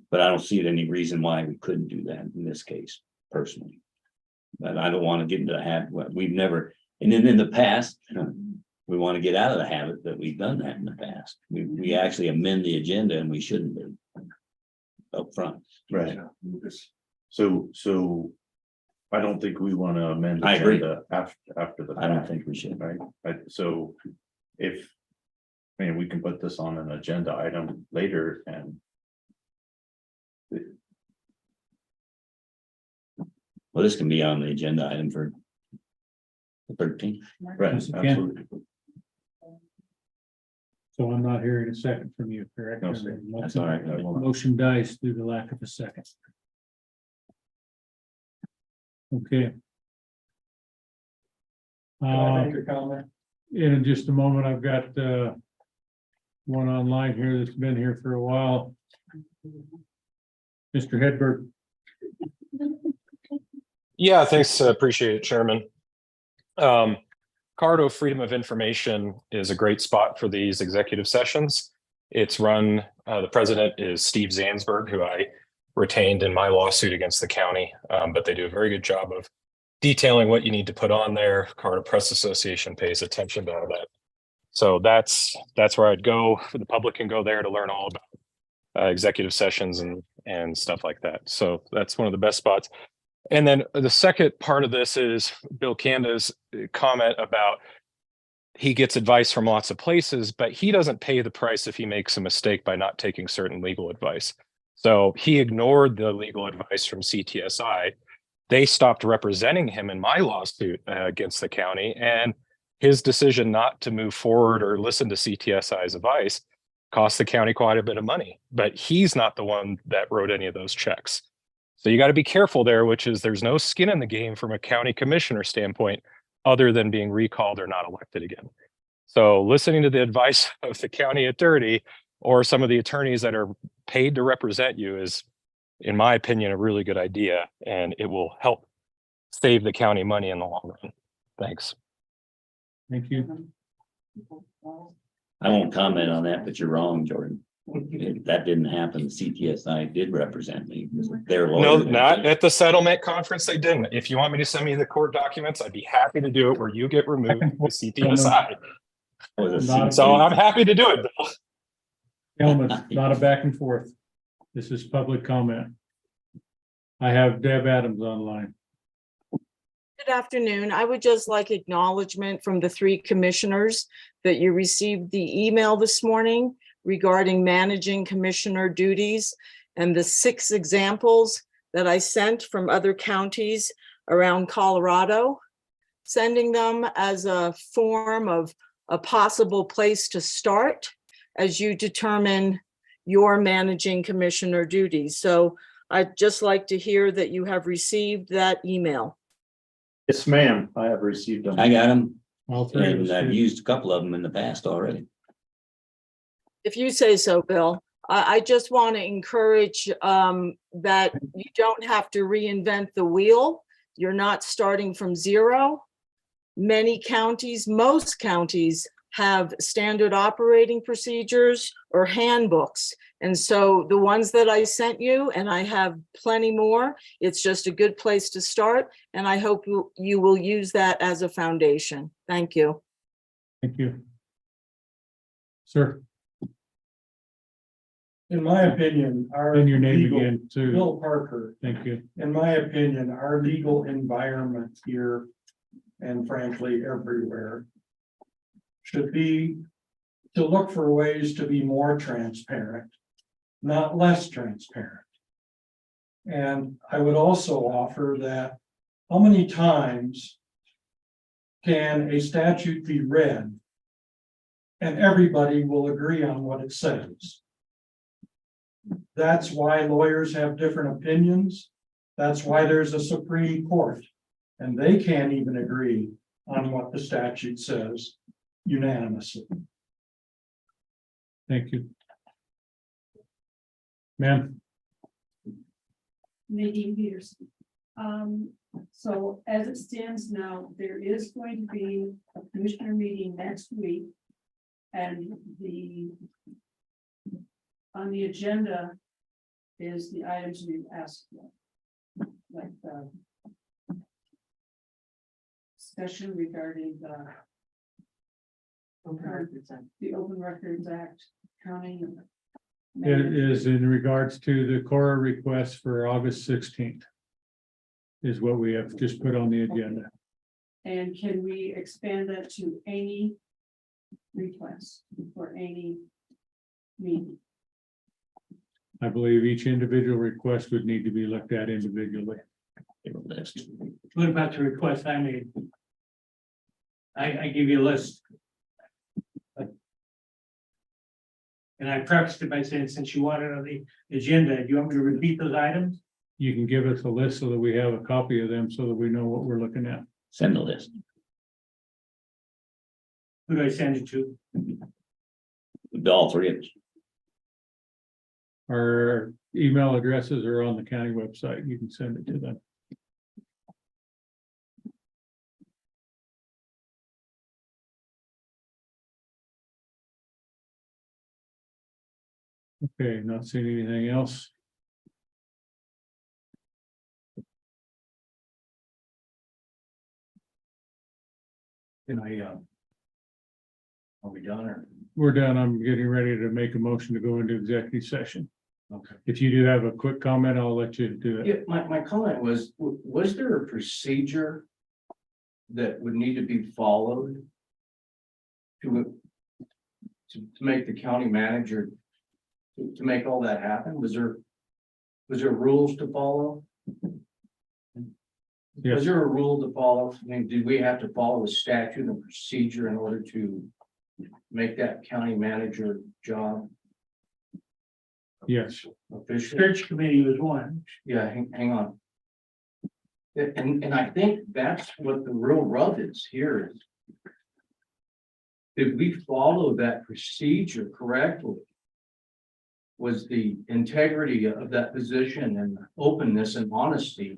But I don't see any reason why we couldn't do that in this case, personally. But I don't want to get into the habit, we've never, and then in the past, we want to get out of the habit that we've done that in the past. We actually amend the agenda and we shouldn't be up front. Right. So I don't think we want to amend the I agree. agenda after the. I don't fact, think we should. Right, so if, I mean, we can put this on an agenda item later and. Well, this can be on the agenda item for the 13th. Right, Yes, it can. absolutely. So I'm not hearing a second from you, correct? No, sir. That's all right. Motion dies due to lack of a second. Okay. Can I make a comment? In just a moment, I've got one online here that's been here for a while. Mr. Hedberg. Yeah, thanks. Appreciate it, Chairman. Cardo Freedom of Information is a great spot for these executive sessions. It's run, the president is Steve Zansberg, who I retained in my lawsuit against the county, but they do a very good job of detailing what you need to put on there. Cardo Press Association pays attention to all that. So that's where I'd go. The public can go there to learn all about executive sessions and stuff like that. So that's one of the best spots. And then the second part of this is Bill Canda's comment about he gets advice from lots of places, but he doesn't pay the price if he makes a mistake by not taking certain legal advice. So he ignored the legal advice from CTSI. They stopped representing him in my lawsuit against the county, and his decision not to move forward or listen to CTSI's advice cost the county quite a bit of money, but he's not the one that wrote any of those checks. So you got to be careful there, which is there's no skin in the game from a county commissioner standpoint, other than being recalled or not elected again. So listening to the advice of the county attorney or some of the attorneys that are paid to represent you is, in my opinion, a really good idea, and it will help save the county money in the long run. Thanks. Thank you. I won't comment on that, but you're wrong, Jordan. That didn't happen. CTSI did represent me. Their No, lawyer. not at the settlement conference. They didn't. If you want me to send me the court documents, I'd be happy to do it where you get removed with CTSI. So I'm happy to do it, Bill. Gentlemen, not a back and forth. This is public comment. I have Deb Adams online. Good afternoon. I would just like acknowledgement from the 3 commissioners that you received the email this morning regarding managing commissioner duties and the 6 examples that I sent from other counties around Colorado, sending them as a form of a possible place to start as you determine your managing commissioner duties. So I'd just like to hear that you have received that email. Yes, ma'am, I have received them. I got them, All 3 of and us I've did. used a couple of them in the past already. If you say so, Bill, I just want to encourage that you don't have to reinvent the wheel. You're not starting from zero. Many counties, most counties have standard operating procedures or handbooks. And so the ones that I sent you, and I have plenty more, it's just a good place to start. And I hope you will use that as a foundation. Thank you. Thank you. Sir, In my opinion, our and your name legal, again too. Bill Parker, Thank you. in my opinion, our legal environment here, and frankly, everywhere, should be to look for ways to be more transparent, not less transparent. And I would also offer that how many times can a statute be read and everybody will agree on what it says? That's why lawyers have different opinions. That's why there's a Supreme Court, and they can't even agree on what the statute says unanimously. Thank you. Ma'am, Nadine Peterson. So as it stands now, there is going to be a commissioner meeting next week. And on the agenda is the items we've asked for. Like the discussion regarding the Open Records Act, county. it is in regards to the Cora request for August 16th. Is what we have just put on the agenda. And can we expand that to any request for any meeting? I believe each individual request would need to be looked at individually. What about the request I made? I give you a list. And I prefaced it by saying, since you want it on the agenda, do you want me to repeat those items? You can give us a list so that we have a copy of them so that we know what we're looking at. Send the list. Who do I send it to? All 3 of us. Our email addresses are on the county website. You can send it to them. Okay, not seeing anything else. Can I, are we done or? We're done. I'm getting ready to make a motion to go into executive session. Okay. If you do have a quick comment, I'll let you do it. Yeah, my comment was, was there a procedure that would need to be followed to make the county manager, to make all that happen? Was there rules to follow? Yes. Was there a rule to follow? I mean, did we have to follow a statute and procedure in order to make that county manager job Yes. official? Search committee was one. Yeah, hang on. And I think that's what the real rub is here is. Did we follow that procedure correctly? Was the integrity of that position and openness and honesty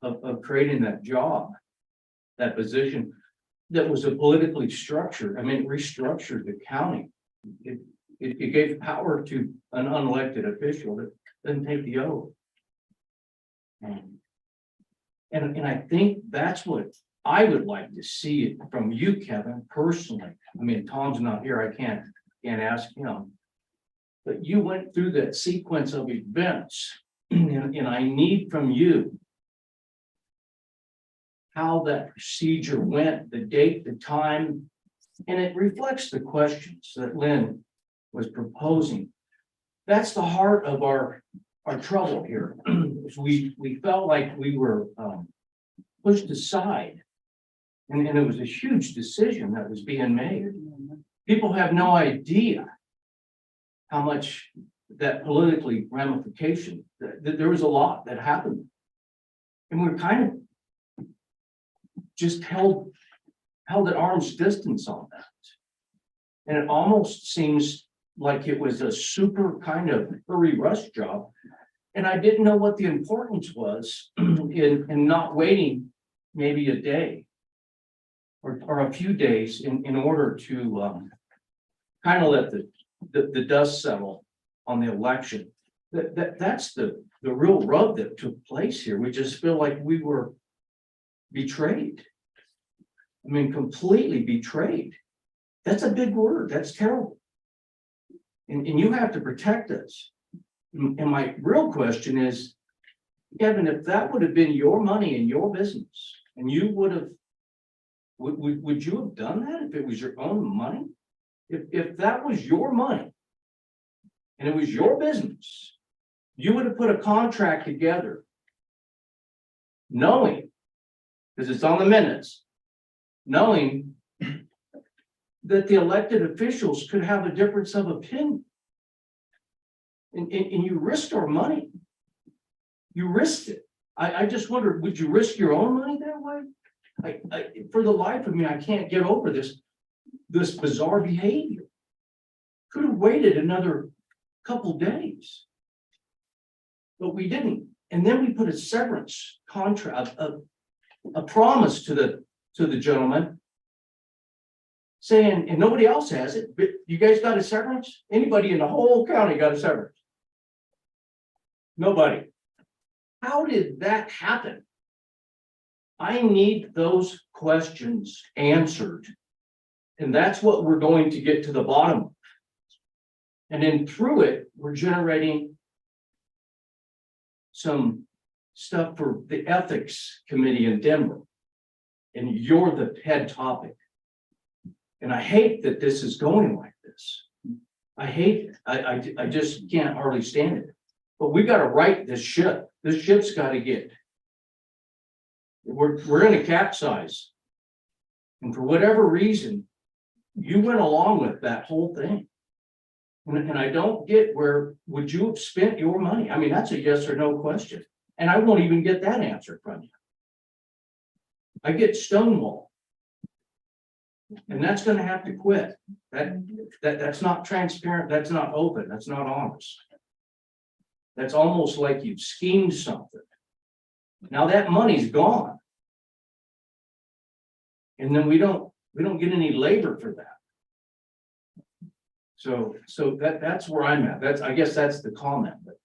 of creating that job, that position that was a politically structured, I mean, it restructured the county. It gave power to an unelected official that doesn't take the oath. And I think that's what I would like to see it from you, Kevin, personally. I mean, Tom's not here, I can't ask him. But you went through that sequence of events, and I need from you how that procedure went, the date, the time, and it reflects the questions that Lynn was proposing. That's the heart of our trouble here. We felt like we were pushed aside. And it was a huge decision that was being made. People have no idea how much that politically ramification, that there was a lot that happened. And we're kind of just held at arm's distance on that. And it almost seems like it was a super kind of hurry rush job. And I didn't know what the importance was in not waiting maybe a day or a few days in order to kind of let the dust settle on the election. That's the real rub that took place here. We just feel like we were betrayed. I mean, completely betrayed. That's a big word. That's terrible. And you have to protect us. And my real question is, Kevin, if that would have been your money in your business, and you would have, would you have done that if it was your own money? If that was your money and it was your business, you would have put a contract together knowing, because it's on the minutes, knowing that the elected officials could have a difference of opinion. And you risked our money. You risked it. I just wondered, would you risk your own money that way? For the life of me, I can't get over this bizarre behavior. Could have waited another couple days. But we didn't. And then we put a severance contract, a promise to the gentleman saying, and nobody else has it, but you guys got a severance? Anybody in the whole county got a severance? Nobody. How did that happen? I need those questions answered. And that's what we're going to get to the bottom of. And then through it, we're generating some stuff for the ethics committee in Denver. And you're the head topic. And I hate that this is going like this. I hate it. I just can't hardly stand it. But we got to right this ship. This ship's got to get. We're in a capsize. And for whatever reason, you went along with that whole thing. And I don't get where would you have spent your money? I mean, that's a yes or no question. And I won't even get that answer from you. I get stonewall. And that's going to have to quit. That's not transparent. That's not open. That's not honest. That's almost like you've schemed something. Now that money's gone. And then we don't get any labor for that. So that's where I'm at. I guess that's the comment. But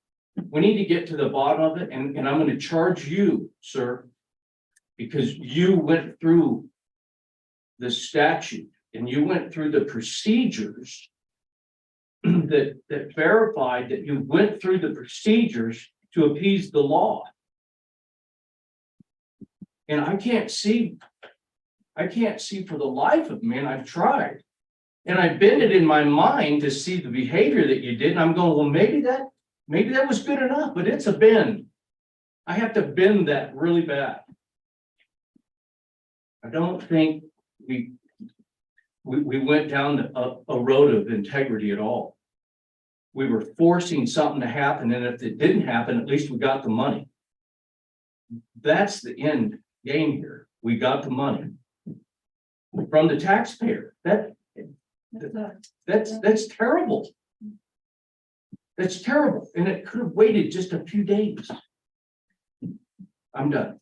we need to get to the bottom of it. And I'm going to charge you, sir, because you went through the statute and you went through the procedures that verified that you went through the procedures to appease the law. And I can't see for the life of me, and I've tried. And I bend it in my mind to see the behavior that you did. And I'm going, well, maybe that was good enough, but it's a bend. I have to bend that really bad. I don't think we went down a road of integrity at all. We were forcing something to happen, and if it didn't happen, at least we got the money. That's the end game here. We got the money from the taxpayer. That's terrible. That's terrible, and it could have waited just a few days. I'm done.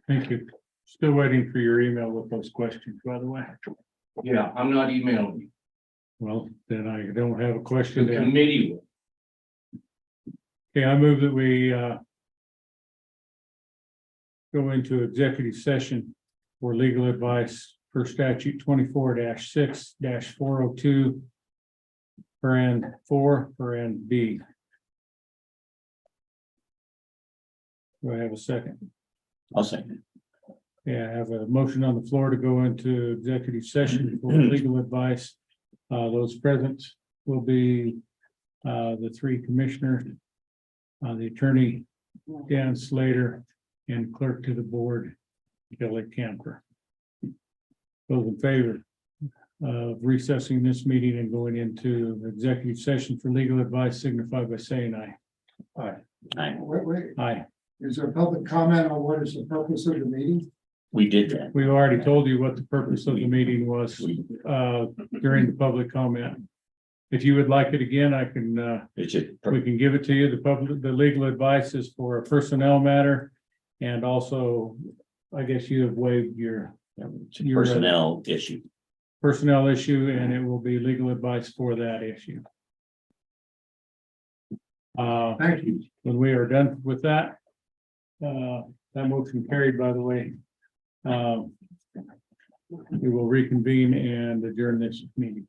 Thank you. Still waiting for your email with those questions, by the way. Yeah, I'm not emailing you. Well, then I don't have a The question. Then. committee will. Okay, I move that we go into executive session for legal advice per statute 24-6-402. Parent 4, parent B. Do I have a second? I'll second. Yeah, I have a motion on the floor to go into executive session for legal advice. Those present will be the 3 commissioners, the attorney, Dan Slater, and clerk to the board, Kelly Camper. Those in favor of recessing this meeting and going into executive session for legal advice signify by saying aye. Aye. Wait, Aye. is there public comment on what is the purpose of the meeting? We did that. We've already told you what the purpose of the meeting was during the public comment. If you would like it again, I can It's just we can give it to you. The legal advice is for a personnel matter. And also, I guess you have waived your personnel issue. personnel issue, and it will be legal advice for that issue. Thank you. When we are done with that, that motion carried, by the way. We will reconvene and adjourn this meeting.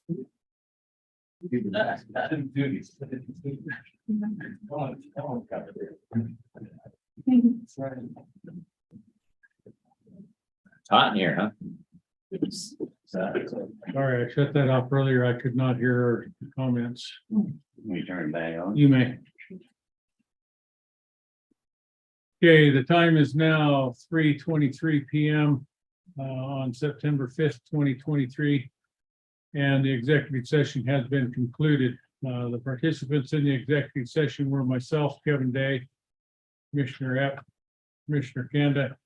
It's hot in here, huh? Sorry, I shut that off earlier. I could not hear her comments. We turn it back on. You may. Okay, the time is now 3:23 PM on September 5th, 2023. And the executive session has been concluded. The participants in the executive session were myself, Kevin Day, Commissioner Epp, Commissioner Kanda,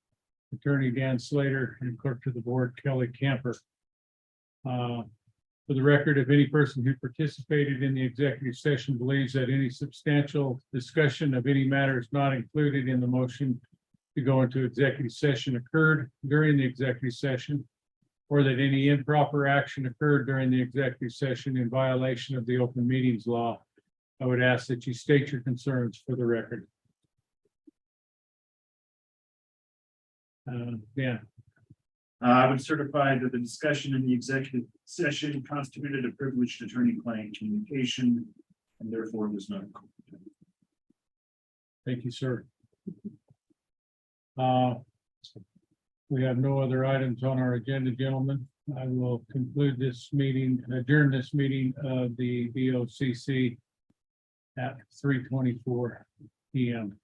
Attorney Dan Slater, and Clerk to the Board Kelly Camper. For the record, if any person who participated in the executive session believes that any substantial discussion of any matters not included in the motion to go into executive session occurred during the executive session, or that any improper action occurred during the executive session in violation of the open meetings law, I would ask that you state your concerns for the record. Yeah. I would certify that the discussion in the executive session constituted a privileged attorney-client communication and therefore was not. Thank you, sir. We have no other items on our agenda, gentlemen. I will conclude this meeting, adjourn this meeting of the BOCC at 3:24 PM.